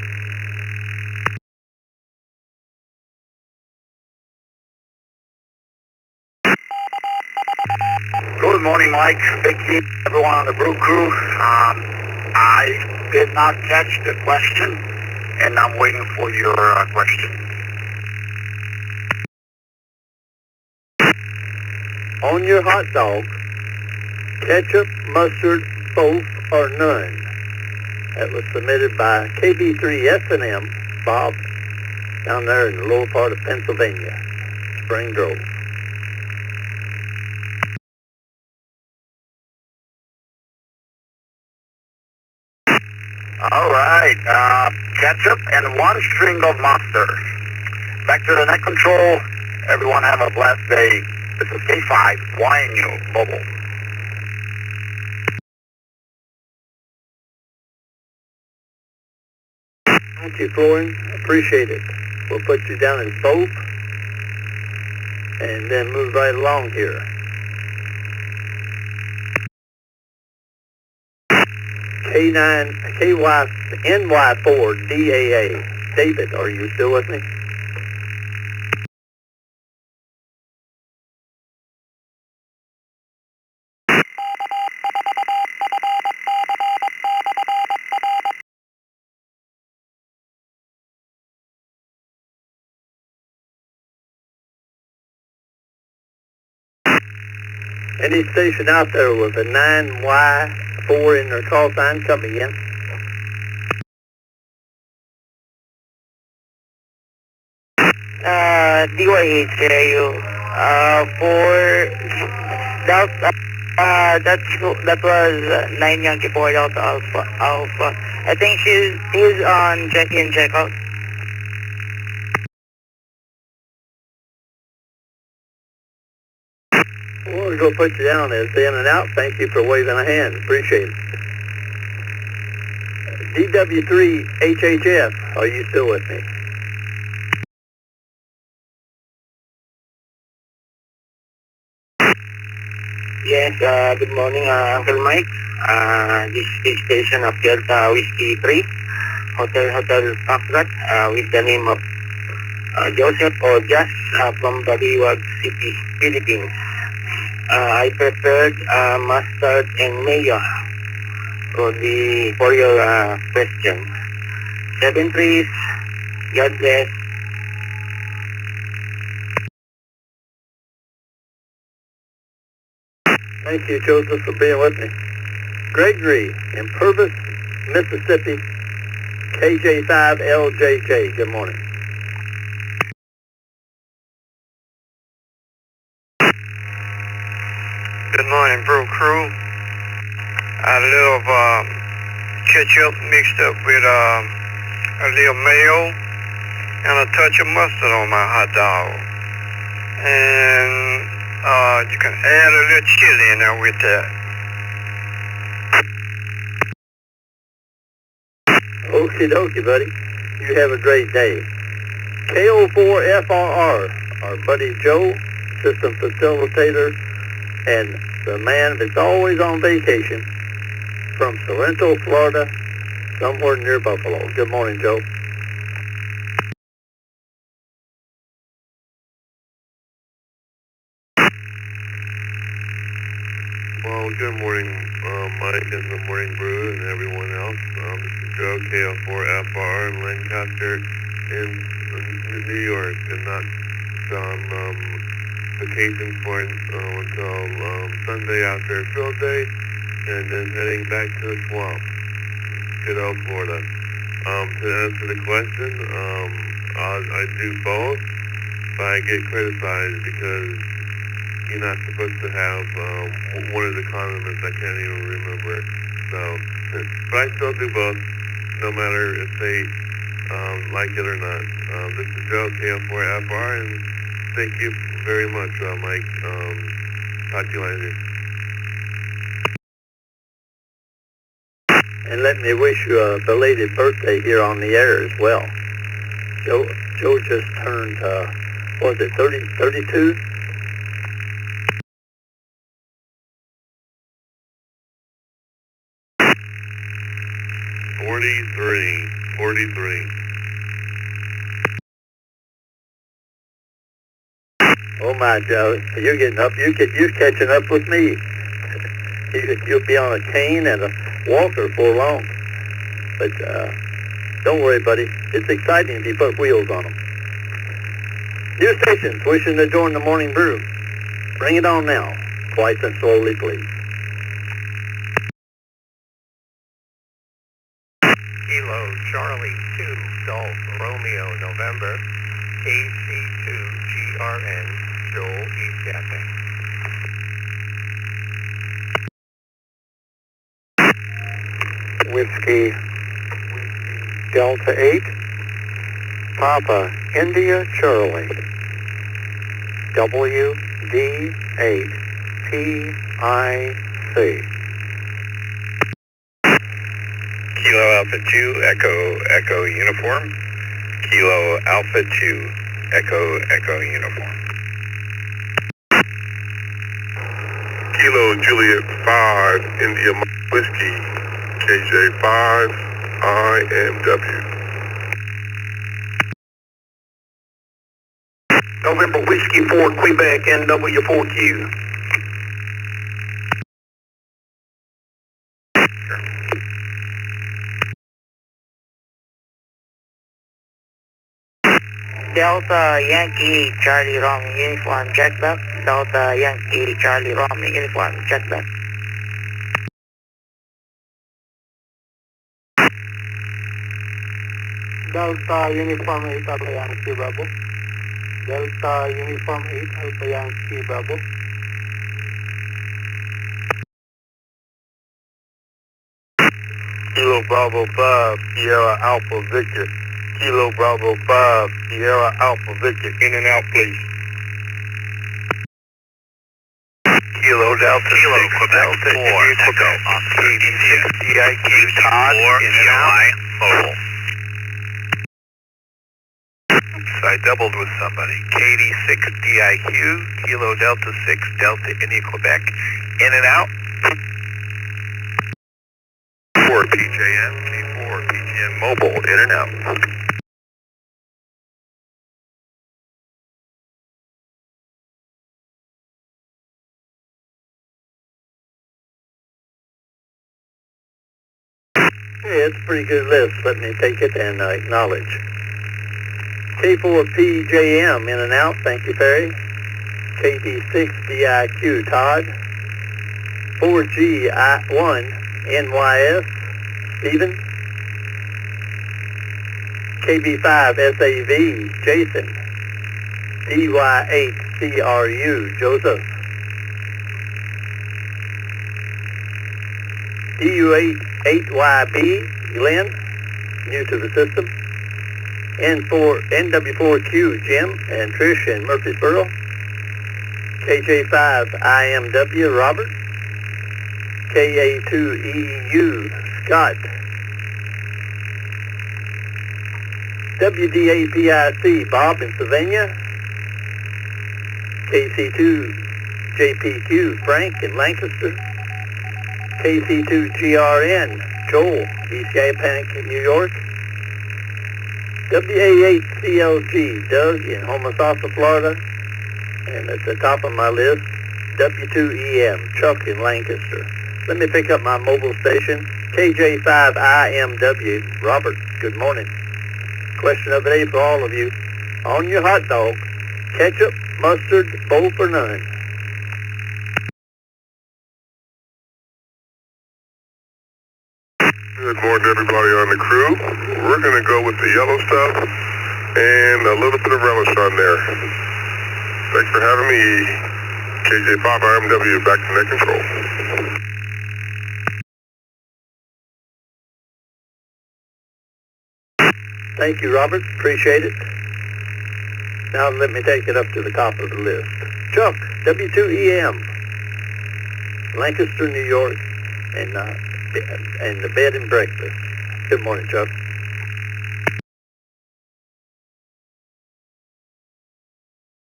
Good morning, Mike, Vicky, everyone on the Brew Crew. I did not catch the question, and I'm waiting for your question. On your hot dog, ketchup, mustard, both, or none. That was submitted by KB3S&M, Bob, down there in the lower part of Pennsylvania, Spring Grove. All right, ketchup and one string of mustard. Back to the net control. Everyone have a blessed day. This is K5, YNU, mobile. Thank you, Florin. Appreciate it. We'll put you down as both and then move right along here. NY4DAA. David, are you still with me? Any station out there with a 9Y4 in their call sign coming in? DYHW, that was 9 Yankee 4 Delta Alpha. I think he's on check-in, check-out. We'll go put you down as in and out. Thank you for waving a hand. Appreciate it. DW3HHF, are you still with me? Yes, good morning, Uncle Mike. This is station of Delta Whiskey 3, Hotel Foxtrot, with the name of Joseph or Jas from Baliwag City, Philippines. I prepared mustard and mayo for your question. 7 trees, God bless. Thank you, Joseph, for being with me. Gregory in Purvis, Mississippi, KJ5LJJ. Good morning. Good morning, Brew Crew. A little ketchup mixed up with a little mayo and a touch of mustard on my hot dog. And you can add a little chili in there with that. Okie dokie, buddy. You have a great day. KO4FRR, our buddy Joe, system facilitator, and the man that's always on vacation from Sorrento, Florida, somewhere near Buffalo. Good morning, Joe. Well, good morning, Mike and the Morning Brew and everyone else. This is Joe, KO4FR in Lancaster in New York, and not on vacation for until Sunday after field day, and then heading back to the swamp. Good old Florida. To answer the question, I do both, but I get criticized because you're not supposed to have one of the condiments. I can't even remember. So, but I still do both, no matter if they like it or not. This is Joe, KO4FR, and thank you very much, Mike. Talk to you later. And let me wish you a belated birthday here on the air as well. Joe just turned, what was it, 32? Forty-three. Oh my, Joe, you're getting up. You're catching up with me. You'll be on a cane and a walker for long. But don't worry, buddy. It's exciting if you put wheels on them. New stations wishing to join the Morning Brew. Bring it on now. Twice and slowly, please. Kilo Charlie 2 Golf Romeo November KC2 GRN Joel East Cafe. Whiskey Delta 8, Papa India Charlie, WD8 PIC. Kilo Alpha 2 Echo Uniform. Kilo Alpha 2 Echo Uniform. Kilo Juliet 5 India Whiskey, KJ5 IMW. November Whiskey 4 Quebec NW4Q. Delta Yankee Charlie Romeo Uniform checkback. Delta Yankee Charlie Romeo Uniform checkback. Delta Uniform 8 Alpha Yankee Bravo. Delta Uniform 8 Alpha Yankee Bravo. Kilo Bravo 5 Sierra Alpha Victor. Kilo Bravo 5 Sierra Alpha Victor. In and out, please. Kilo Delta Kilo Quebec 4 Echo Oscar India DIQ Todd in and out mobile. I doubled with somebody. KD6DIQ, Kilo Delta 6, Delta India Quebec, in and out. 4 PJM, K4 PJM Mobile, in and out. Hey, it's a pretty good list. Let me take it and acknowledge. K4PJM, in and out. Thank you, Perry. KD6DIQ, Todd. 4G1, NYS, Stephen. KB5SAV, Jason. DY8CRU, Joseph. DU8YB, Glenn, new to the system. NW4Q, Jim and Trish in Murfreesboro. KJ5IMW, Robert. KA2EU, Scott. WDAPIC, Bob in Sylvania. KC2JPQ, Frank in Lancaster. KC2GRN, Joel, ECI Panic in New York. WA8CLG, Doug in Homosassa, Florida. And at the top of my list, W2EM, Chuck in Lancaster. Let me pick up my mobile station, KJ5IMW, Robert, good morning. Question of the day for all of you. On your hot dog, ketchup, mustard, both or none? Good morning to everybody on the crew. We're going to go with the yellow stuff and a little bit of relish on there. Thanks for having me. KJ5IMW, back to net control. Thank you, Robert. Appreciate it. Now let me take it up to the top of the list. Chuck, W2EM, Lancaster, New York, and the bed and breakfast. Good morning, Chuck.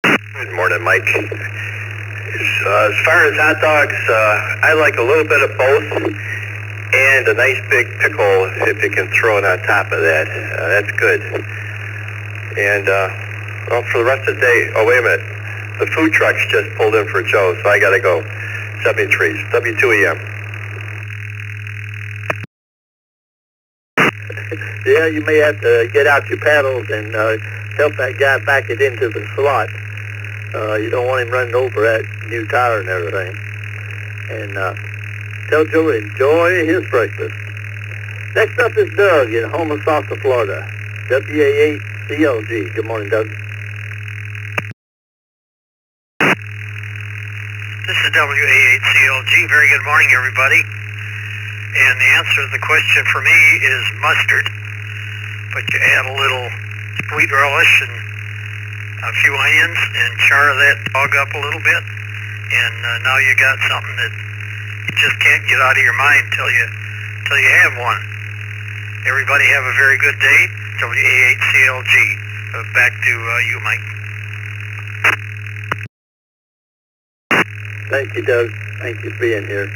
Good morning, Mike. As far as hot dogs, I like a little bit of both. And a nice big pickle, if you can throw it on top of that. That's good. And, well, for the rest of the day, oh, wait a minute. The food truck's just pulled in for Joe, so I got to go. 73s, W2EM. Yeah, you may have to get out your paddles and help that guy back it into the slot. You don't want him running over that new tire and everything. And, tell Joe to enjoy his breakfast. Next up is Doug in Homosassa, Florida. WA8CLG. Good morning, Doug. This is WA8CLG. Very good morning, everybody. And the answer to the question for me is mustard. But you add a little sweet relish and a few onions and char that dog up a little bit. And now you got something that you just can't get out of your mind till you have one. Everybody have a very good day. WA8CLG. Back to you, Mike. Thank you, Doug. Thank you for being here.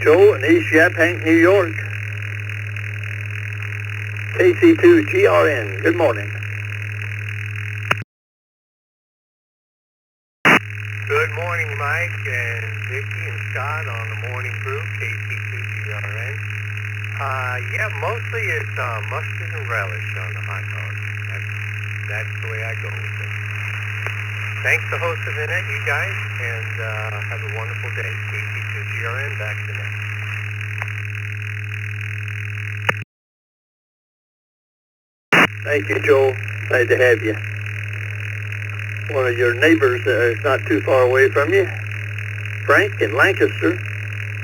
Joe in East Yaphank, New York. KC2GRN. Good morning. Good morning, Mike and Vicki and Scott on the Morning Brew, KC2GRN. Yeah, mostly it's mustard and relish on the hot dog. That's the way I go with it. Thanks to host of the net, you guys, and have a wonderful day. KC2GRN, back to net. Thank you, Joel. Glad to have you. One of your neighbors is not too far away from you. Frank in Lancaster,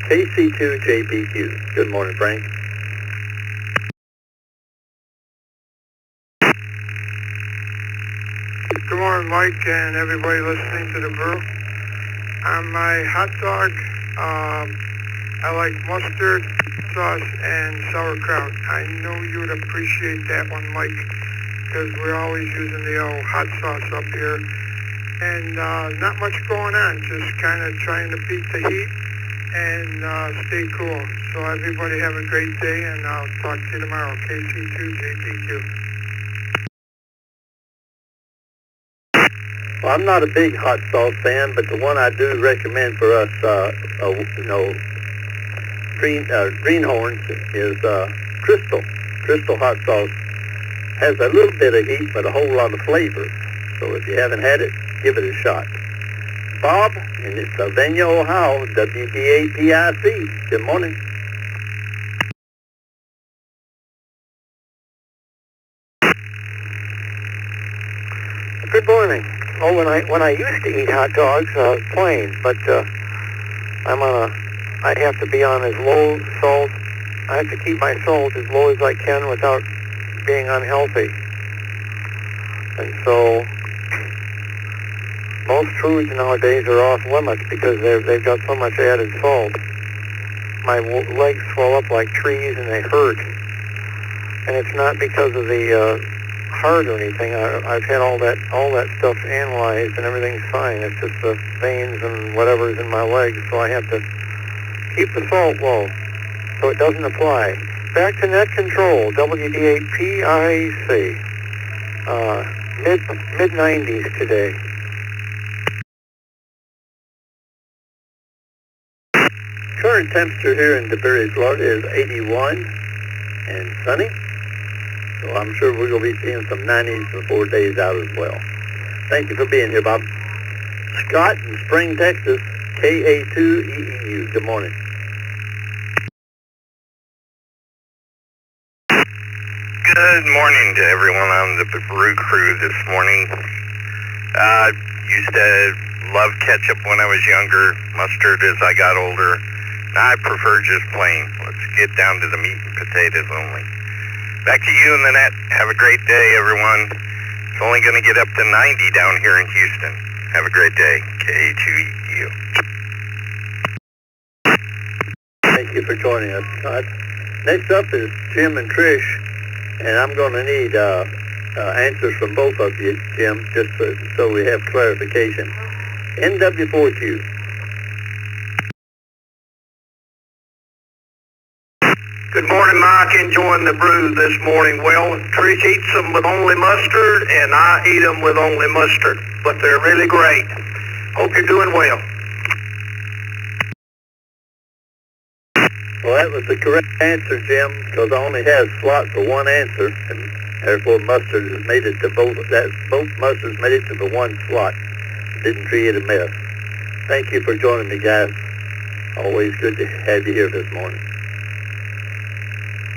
KC2JPQ. Good morning, Frank. Good morning, Mike, and everybody listening to the brew. On my hot dog, I like mustard, sauce, and sauerkraut. I know you would appreciate that one, Mike. because we're always using the old hot sauce up here. And not much going on, just kind of trying to beat the heat and stay cool. So everybody have a great day, and I'll talk to you tomorrow. KC2 JPQ. Well, I'm not a big hot sauce fan, but the one I do recommend for us, greenhorns is Crystal. Crystal hot sauce has a little bit of heat, but a whole lot of flavor. So if you haven't had it, give it a shot. Bob, in Sylvania, Ohio, WDAPIC. Good morning. Good morning. Oh, when I used to eat hot dogs, plain, but I have to be on as low salt. I have to keep my salt as low as I can without being unhealthy. And so most foods nowadays are off limits because they've got so much added salt. My legs swell up like trees and they hurt. And it's not because of the heart or anything. I've had all that stuff analyzed and everything's fine. It's just the veins and whatever's in my legs, so I have to keep the salt low so it doesn't apply. Back to net control, WD8PIC. Mid-90s today. Current temperature here in DeBerry, Florida is 81 and sunny. So I'm sure we're going to be seeing some 90s for 4 days out as well. Thank you for being here, Bob. Scott in Spring, Texas, KA2EEU. Good morning. Good morning to everyone on the Brew Crew this morning. Used to love ketchup when I was younger, mustard as I got older. Now I prefer just plain. Let's get down to the meat and potatoes only. Back to you in the net. Have a great day, everyone. It's only going to get up to 90 down here in Houston. Have a great day. KA2EU. Thank you for joining us, Scott. Next up is Jim and Trish, and I'm going to need answers from both of you, Jim, just so we have clarification. NW4Q. Good morning, Mike. Enjoying the brew this morning. Well, Trish eats them with only mustard, and I eat them with only mustard. But they're really great. Hope you're doing well. Well, that was the correct answer, Jim, because I only have slot for one answer, and therefore mustard has made it to both mustards made it to the one slot. Didn't create a mess. Thank you for joining me, guys. Always good to have you here this morning.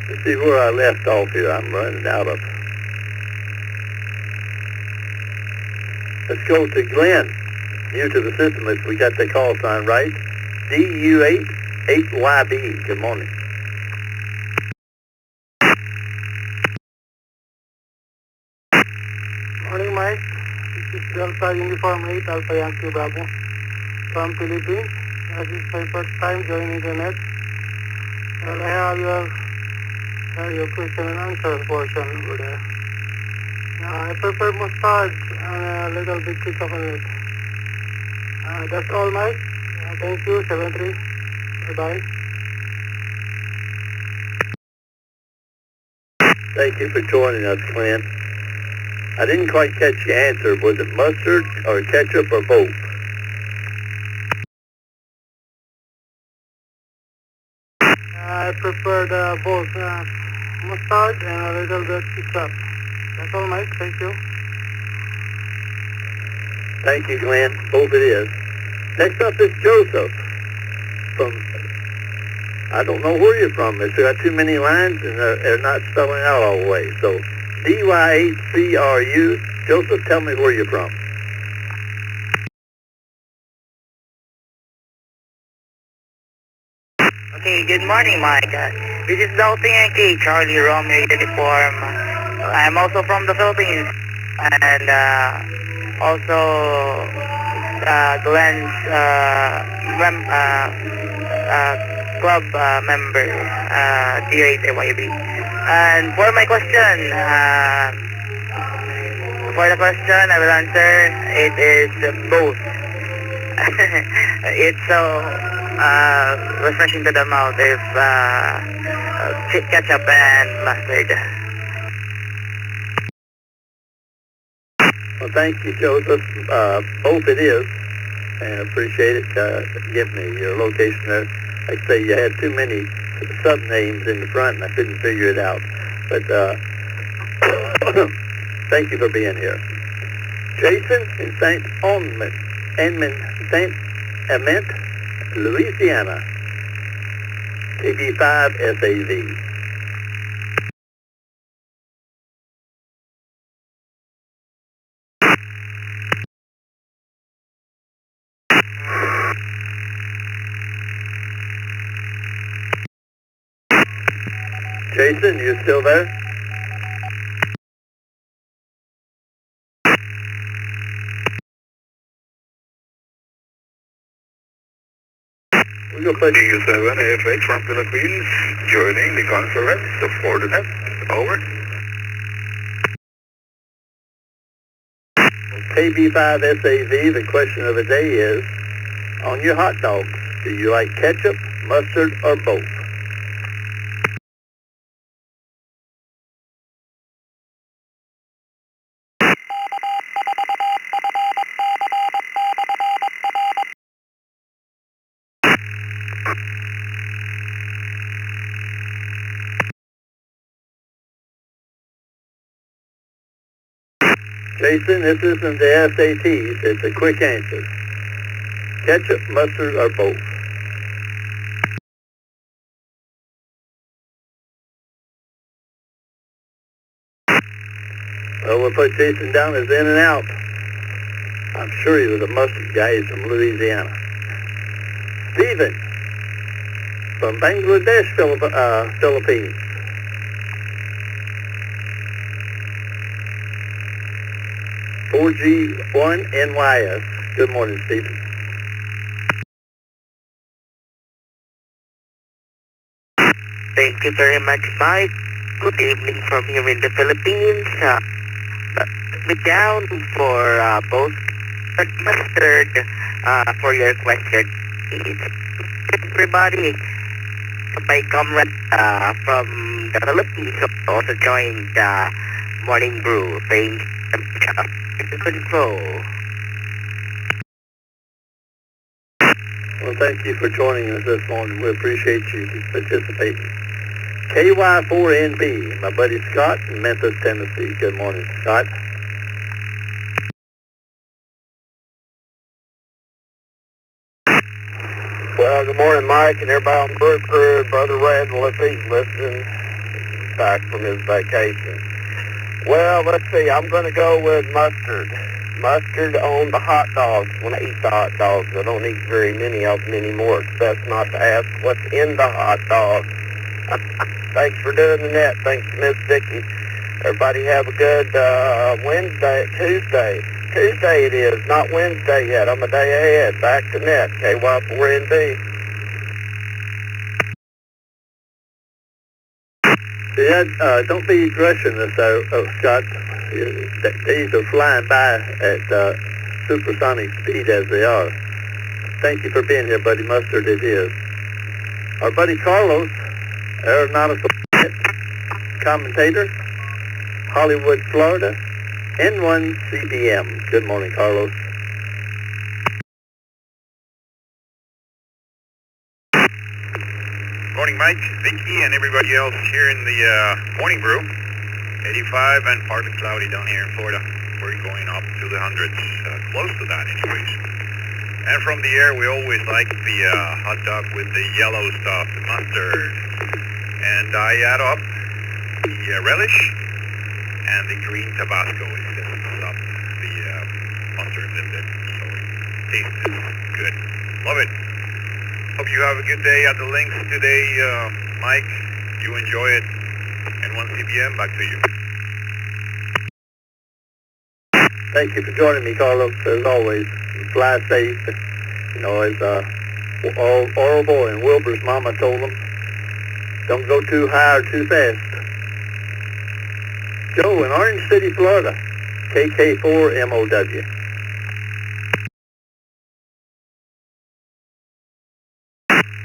Let's see where I left off here. I'm running out of. Let's go to Glenn. New to the system, if we got the call sign right. DU8-8YB. Good morning. Morning, Mike. This is Delta Uniform 8 Alpha Yankee Bravo from Philippines. This is my first time joining the net. And I have your question and answer portion over there. I prefer mustard and a little bit ketchup on it. That's all, Mike. Thank you, 73. Bye-bye. Thank you for joining us, Glenn. I didn't quite catch your answer. Was it mustard or ketchup or both? I preferred both mustard and a little bit ketchup. That's all, Mike. Thank you. Thank you, Glenn. Both it is. Next up is Joseph from, I don't know where you're from. It's got too many lines and they're not spelling out all the way. So DY8CRU. Joseph, tell me where you're from. Okay, good morning, Mike. This is Delta Yankee, Charlie Romeo Uniform. I'm also from the Philippines, and also Glenn's club member, DU8YB. And for my question, For the question, I will answer, it is both. It's so refreshing to the mouth if ketchup and mustard. Well, thank you, Joseph. Both it is, and appreciate it. Give me your location there. Like I say, you had too many sub-names in the front, and I couldn't figure it out. But thank you for being here. Jason in St. Amant, Louisiana. KB5 SAV. Jason, you still there? We're going to put EU7 AFH from Philippines, joining the conference to Fortinet. Over. KB5 SAV, the question of the day is, on your hot dogs, do you like ketchup, mustard, or both? Jason, this isn't the SATs, it's a quick answer. Ketchup, mustard, or both? Well, we'll put Jason down as in and out. I'm sure he was a mustard guy. He's from Louisiana. Stephen, from Bangladesh, Philippines. $4G1NYS. Good morning, Stephen. Thank you very much, Mike. Good evening from here in the Philippines. Put me down for both mustard for your question. Everybody, my comrade from the Philippines also joined Morning Brew. Thank you. Control. Well, thank you for joining us this morning. We appreciate you participating. KY4NB, my buddy Scott in Memphis, Tennessee. Good morning, Scott. Well, good morning, Mike, and everybody on the Brew Crew. Brother Randall, if he's listening back from his vacation. Well, let's see. I'm going to go with mustard. Mustard on the hot dogs. When I eat the hot dogs, I don't eat very many of them anymore. It's best not to ask what's in the hot dog. Thanks for doing the net. Thanks, Miss Vicky. Everybody have a good Tuesday it is, not Wednesday yet. I'm a day ahead. Back to net, KY4NB. Yeah, don't be rushing this, Scott. Days are flying by at supersonic speed as they are. Thank you for being here, buddy. Mustard it is. Our buddy Carlos, aeronautical commentator, Hollywood, Florida, N1CBM. Good morning, Carlos. Morning, Mike, Vicky, and everybody else here in the Morning Brew. 85 and partly cloudy down here in Florida. We're going up to the hundreds, close to that anyways. And from the air, we always like the hot dog with the yellow stuff, the mustard. And I add up the relish and the green Tabasco. It just up the mustard a little bit, so it tastes good. Love it. Hope you have a good day at the links today, Mike. You enjoy it. And 1CBM, back to you. Thank you for joining me, Carlos. As always, fly safe. You know, as Orville and Wilbur's mama told him, don't go too high or too fast. Joe in Orange City, Florida. KK4MOW.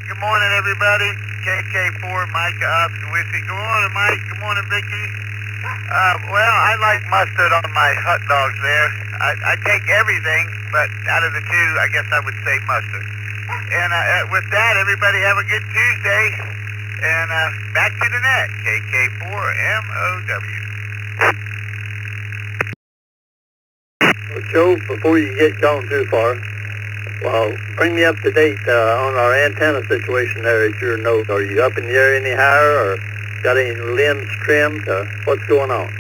Good morning, everybody. KK4, Micah Oscar Whiskey. Good morning, Mike. Good morning, Vicky. Well, I like mustard on my hot dogs there. I take everything, but out of the two, I guess I would say mustard. And with that, everybody have a good Tuesday. And back to the net, KK4MOW. Well, Joe, before you get gone too far, well, bring me up to date on our antenna situation there at your node. Are you up in the air any higher, or got any limbs trimmed? What's going on?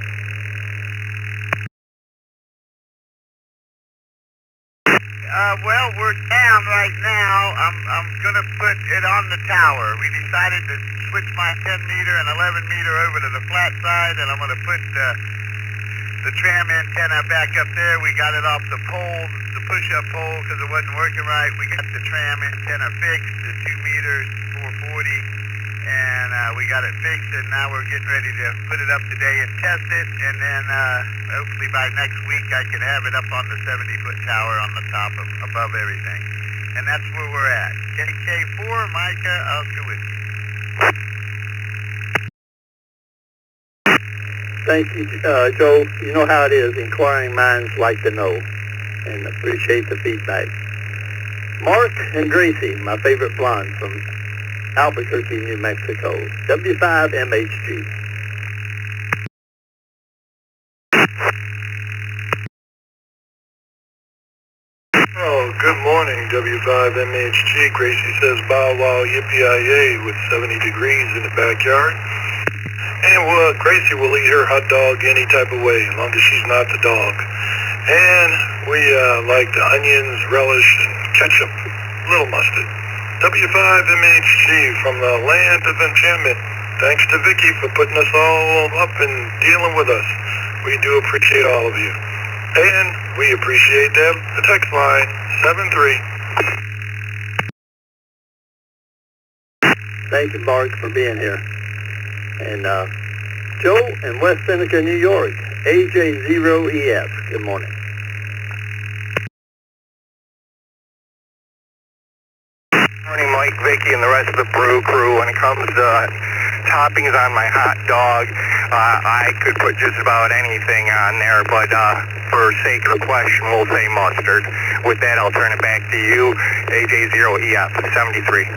Well, we're down right now. I'm going to put it on the tower. We decided to switch my 10 meter and 11 meter over to the flat side, and I'm going to put the tram antenna back up there. We got it off the pole, the push-up pole, because it wasn't working right. We got the tram antenna fixed, the 2 meters, 440, and we got it fixed, and now we're getting ready to put it up today and test it, and then hopefully by next week I can have it up on the 70-foot tower on the top of above everything. And that's where we're at. KK4, Micah, Oscar Whiskey. Thank you, Joe. You know how it is. Inquiring minds like to know and appreciate the feedback. Mark and Gracie, my favorite blonde from Albuquerque, New Mexico. W5MHG. Oh, good morning, W5MHG. Gracie says bow wow yippee-yi-yay with 70 degrees in the backyard. And Gracie will eat her hot dog any type of way, as long as she's not the dog. And we like the onions, relish, and ketchup, little mustard. W5MHG from the land of enchantment. Thanks to Vicky for putting us all up and dealing with us. We do appreciate all of you. And we appreciate the text line, 73. Thank you, Mark, for being here. And Joe in West Seneca, New York, AJ0EF. Good morning. Morning, Mike, Vicky, and the rest of the brew crew. When it comes to toppings on my hot dog, I could put just about anything on there, but for sake of the question, we'll say mustard. With that, I'll turn it back to you, AJ0EF, 73.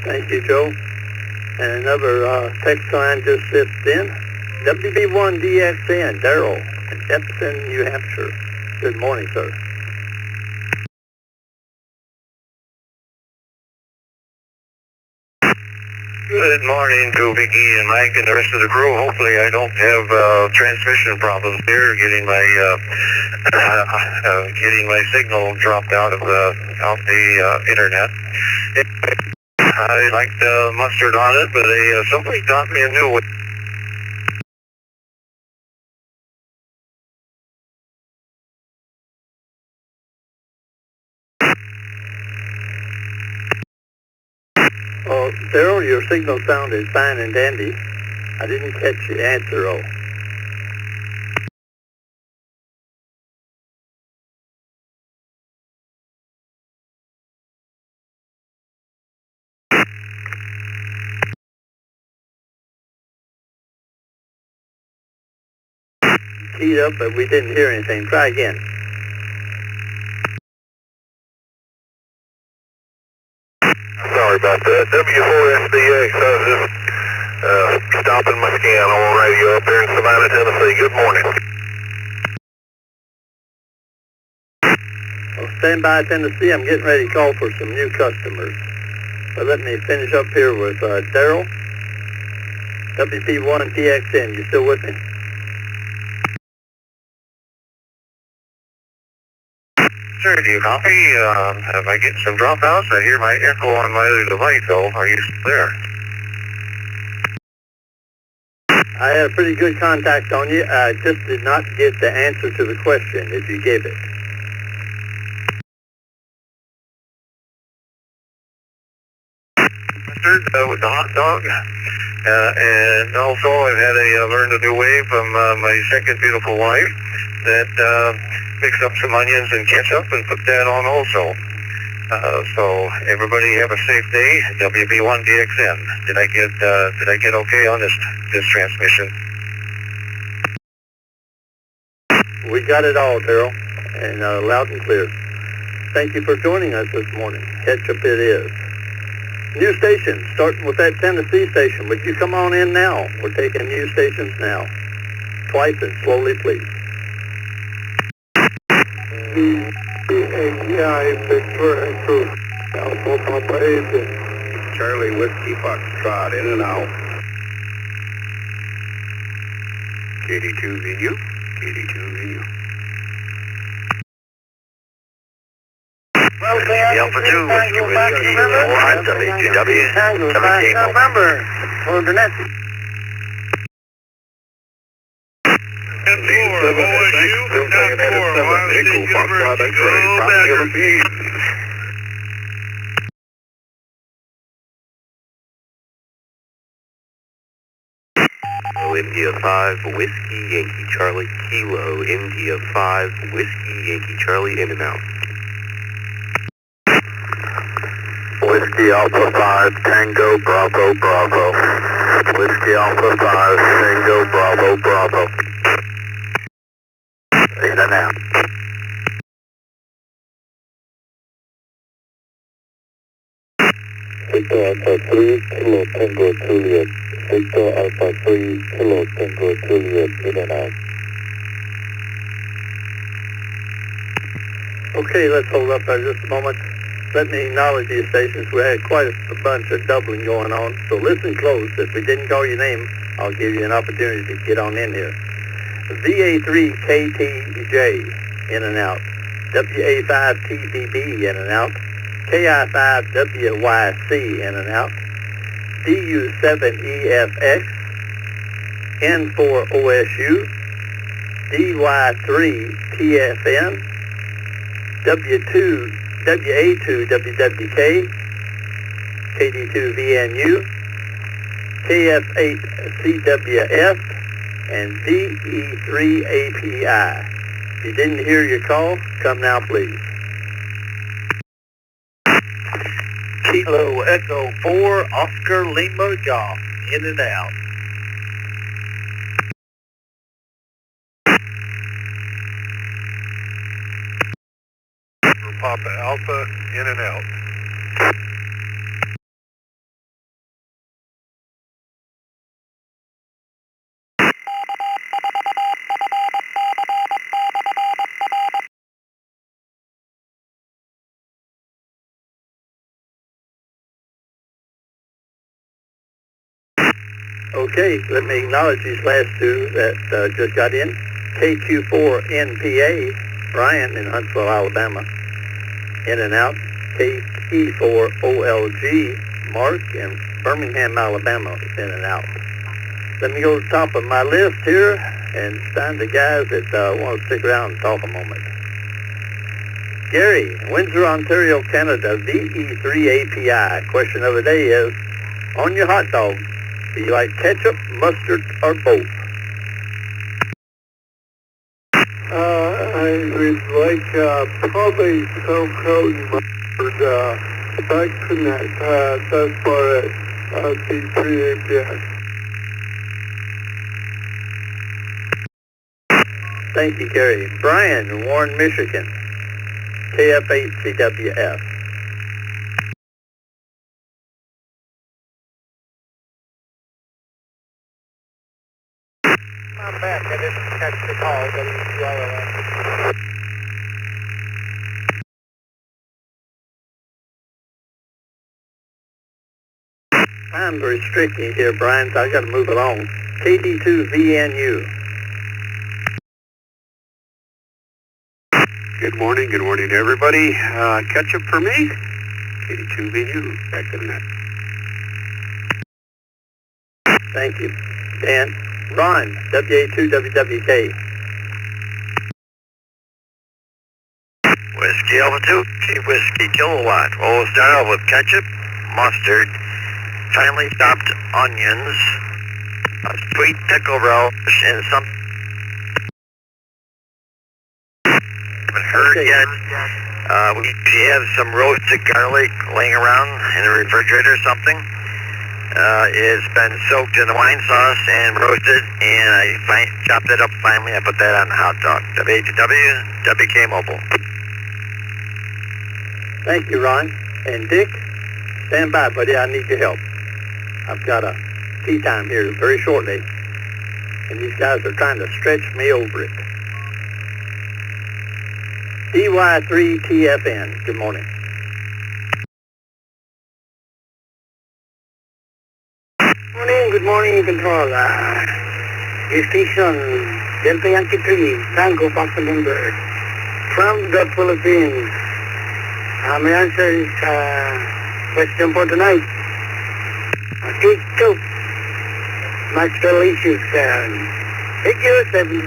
Thank you, Joe. And another text line just slipped in. WB1DXN, Daryl, in Epsom, New Hampshire. Good morning, sir. Good morning to Vicky and Mike and the rest of the crew. Hopefully I don't have transmission problems here, getting my signal dropped out of the internet. I like the mustard on it, but somebody taught me a new one. Well, Daryl, your signal sounded fine and dandy. I didn't catch the answer, though. Keyed up, but we didn't hear anything. Try again. Sorry about that. W4SBX, I was just stopping my scan on radio up there in Savannah, Tennessee. Good morning. Well, stand by, Tennessee. I'm getting ready to call for some new customers. But let me finish up here with Daryl. WP1TXN, you still with me? Sir, do you copy? If I get some dropouts, I hear my echo on my other device, though. Are you still there? I had a pretty good contact on you. I just did not get the answer to the question if you gave it. With the hot dog, And also I've had learned a new way from my second beautiful wife that mix up some onions and ketchup and put that on also. So everybody have a safe day. WB1DXN. Did I get okay on this transmission? We got it all, Daryl, and loud and clear. Thank you for joining us this morning. Ketchup it is. New station, starting with that Tennessee station. Would you come on in now? We're taking new stations now. Twice and slowly, please. Charlie Whiskey Foxtrot, in and out. KD2 venue. KD2 venue. Alpha 2, Whiskey, Line, WTW, 17. November, Morning Net. 10-4, OSU, 9-4, Ohio State University, go Badgers. India 5, Whiskey, Yankee Charlie, Kilo, India 5, Whiskey, Yankee Charlie, in and out. Whiskey Alpha 5, Tango, Bravo, Bravo. Whiskey Alpha 5, Tango, Bravo, Bravo. In and out. Victor Alpha 3, Kilo Tango Juliet. Victor Alpha 3, Kilo Tango Juliet, in and out. Okay, let's hold up there just a moment. Let me acknowledge these stations. We had quite a bunch of doubling going on, so listen close. If we didn't call your name, I'll give you an opportunity to get on in here. VA3KTJ, in and out. WA5TBB, in and out. KI5WYC, in and out. DU7EFX, N4OSU, DY3TFN, WA2WWK, KD2VNU, KF8CWF, and DE3API. If you didn't hear your call, come now please. Kilo Echo 4, Oscar Lima Golf, in and out. Papa Alpha, in and out. Okay, let me acknowledge these last two that just got in. KQ4NPA, Brian in Huntsville, Alabama, in and out. KE4OLG, Mark in Birmingham, Alabama, in and out. Let me go to the top of my list here and find the guys that want to stick around and talk a moment. Gary, Windsor, Ontario, Canada, VE3API. Question of the day is, on your hot dog, do you like ketchup, mustard, or both? I would like probably some cold mustard. I could not pass as far as V3API. Thank you, Gary. Brian in Warren, Michigan, KF8CWF. I'm back. I didn't catch the call, WCRLS. I'm restricting here, Brian, so I got to move along. KD2VNU. Good morning everybody. Ketchup for me. KD2 venue. Back to the net. Thank you. Dan. Ron, WA2WWK. Whiskey Alpha 2, Whiskey Kilowatt. We'll start off with ketchup, mustard, finely chopped onions, sweet pickle relish, and some haven't heard yet. We have some roasted garlic laying around in the refrigerator or something. It's been soaked in the wine sauce and roasted, and I chopped it up finally. I put that on the hot dog. WHW, WK Mobile. Thank you, Ron. And Dick, stand by, buddy. I need your help. I've got a tea time here very shortly, and these guys are trying to stretch me over it. DY3TFN, good morning. Good morning, Control. Your station, Delta Yankee 3, Franco, Papa Number, from the Philippines. My answer is question for tonight. Ketchup, much delicious. Thank you, 7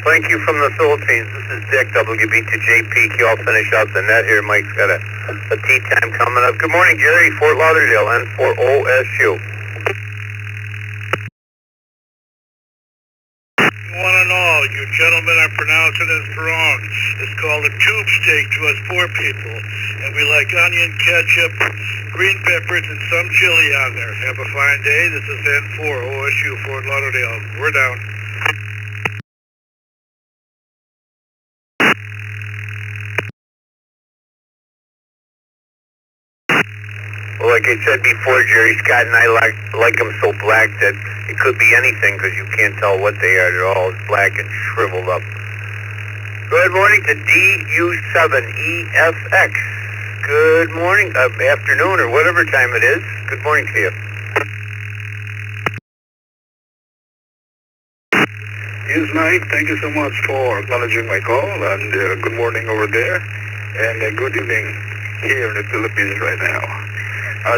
Thank you from the Philippines. This is Dick, WB2JPQ. I'll finish out the net here. Mike's got a tea time coming up. Good morning, Jerry. Fort Lauderdale, N4OSU. One and all, you gentlemen are pronouncing it wrong. It's called a tube steak to us poor people. And we like onion, ketchup, green peppers, and some chili on there. Have a fine day. This is N4OSU, Fort Lauderdale. We're down. Well, like I said before, Jerry, Scott and I like them so black that it could be anything because you can't tell what they are. They're all black and shriveled up. Good morning to DU7EFX. Good morning, afternoon, or whatever time it is. Good morning to you. Yes, Mike, thank you so much for acknowledging my call, and good morning over there, and good evening here in the Philippines right now.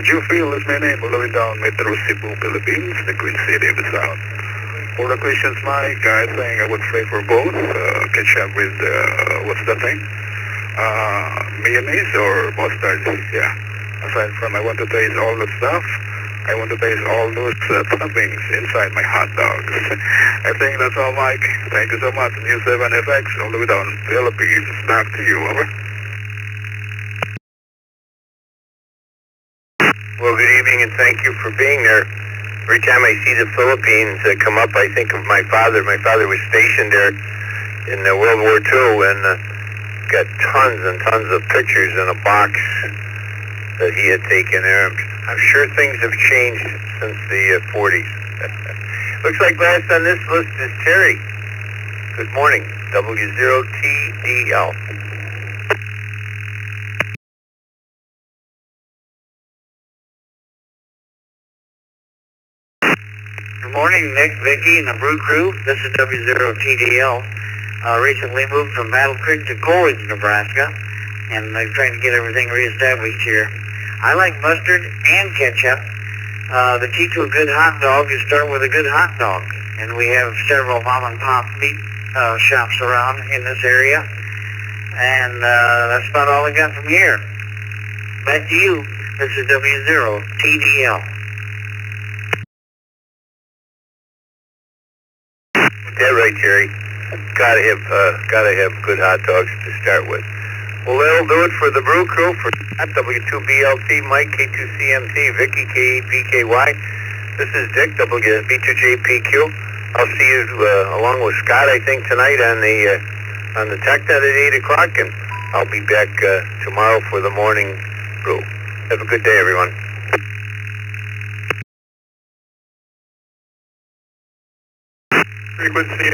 Jufil is my name, all the way down Metro Cebu, Philippines, the Queen City of the South. For the questions, Mike, I think I would say for both, ketchup with, what's that thing? Mayonnaise or mustard, yeah. Aside from I want to taste all the stuff, I want to taste all those toppings inside my hot dogs. I think that's all, Mike. Thank you so much. News 7FX, all the way down Philippines. Back to you, over. Well, good evening, and thank you for being there. Every time I see the Philippines come up, I think of my father. My father was stationed there in World War II, and got tons and tons of pictures in a box that he had taken there. I'm sure things have changed since the 40s. Looks like last on this list is Terry. Good morning, W0TDL. Good morning, Nick, Vicky, and the Brew Crew. This is W0TDL. Recently moved from Battle Creek to Coleridge, Nebraska, and I'm trying to get everything reestablished here. I like mustard and ketchup. The key to a good hot dog is start with a good hot dog, and we have several mom and pop meat shops around in this area, and that's about all I got from here. Back to you. This is W0TDL. Yeah, right, Jerry. Gotta have good hot dogs to start with. Well, that'll do it for the Brew Crew. For W2BLT, Mike, K2CMT, Vicky, KBKY. This is Dick, WB2JPQ. I'll see you along with Scott, I think, tonight on the tech net at 8 o'clock, and I'll be back tomorrow for the morning brew. Have a good day, everyone. Frequency.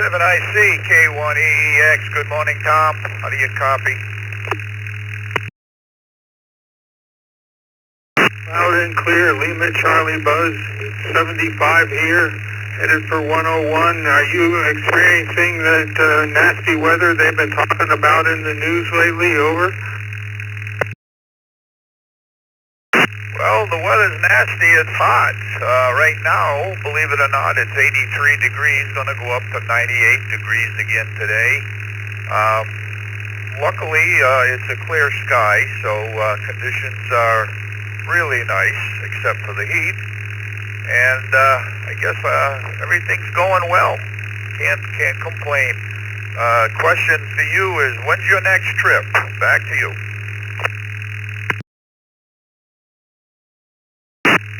7IC, K1EEX. Good morning, Tom. How do you copy? Loud and clear, Lima Charlie Buzz, 75 here, headed for 101. Are you experiencing that nasty weather they've been talking about in the news lately? Over. Well, Well, the weather's nasty. It's hot. Right now, believe it or not, it's 83 degrees. Going to go up to 98 degrees again today. Luckily, it's a clear sky, so conditions are really nice, except for the heat. And I guess everything's going well. Can't complain. Question for you is, when's your next trip? Back to you.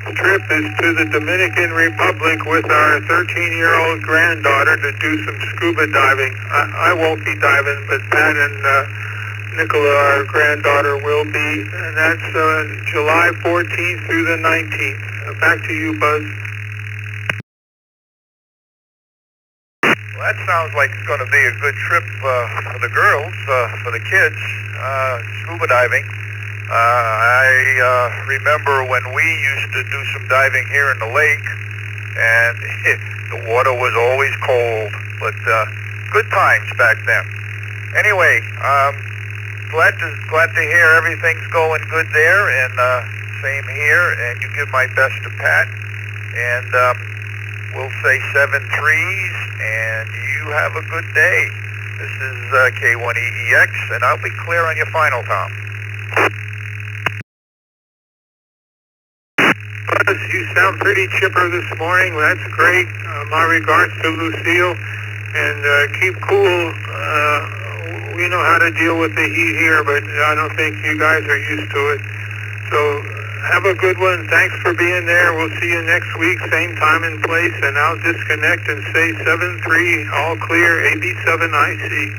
The trip is to the Dominican Republic with our 13-year-old granddaughter to do some scuba diving. I won't be diving, but Pat and Nicola, our granddaughter, will be. And that's July 14th through the 19th. Back to you, Buzz. Well, that sounds like it's going to be a good trip for the girls, for the kids, scuba diving. I remember when we used to do some diving here in the lake, and the water was always cold, but good times back then. Anyway, glad to hear everything's going good there, and same here, and you give my best to Pat, and we'll say 7 threes, and you have a good day. This is K1EEX, and I'll be clear on your final, Tom. You sound pretty chipper this morning. That's great. My regards to Lucille. And keep cool. We know how to deal with the heat here, but I don't think you guys are used to it. So have a good one. Thanks for being there. We'll see you next week, same time and place. And I'll disconnect and say 7-3, all clear, AB7IC.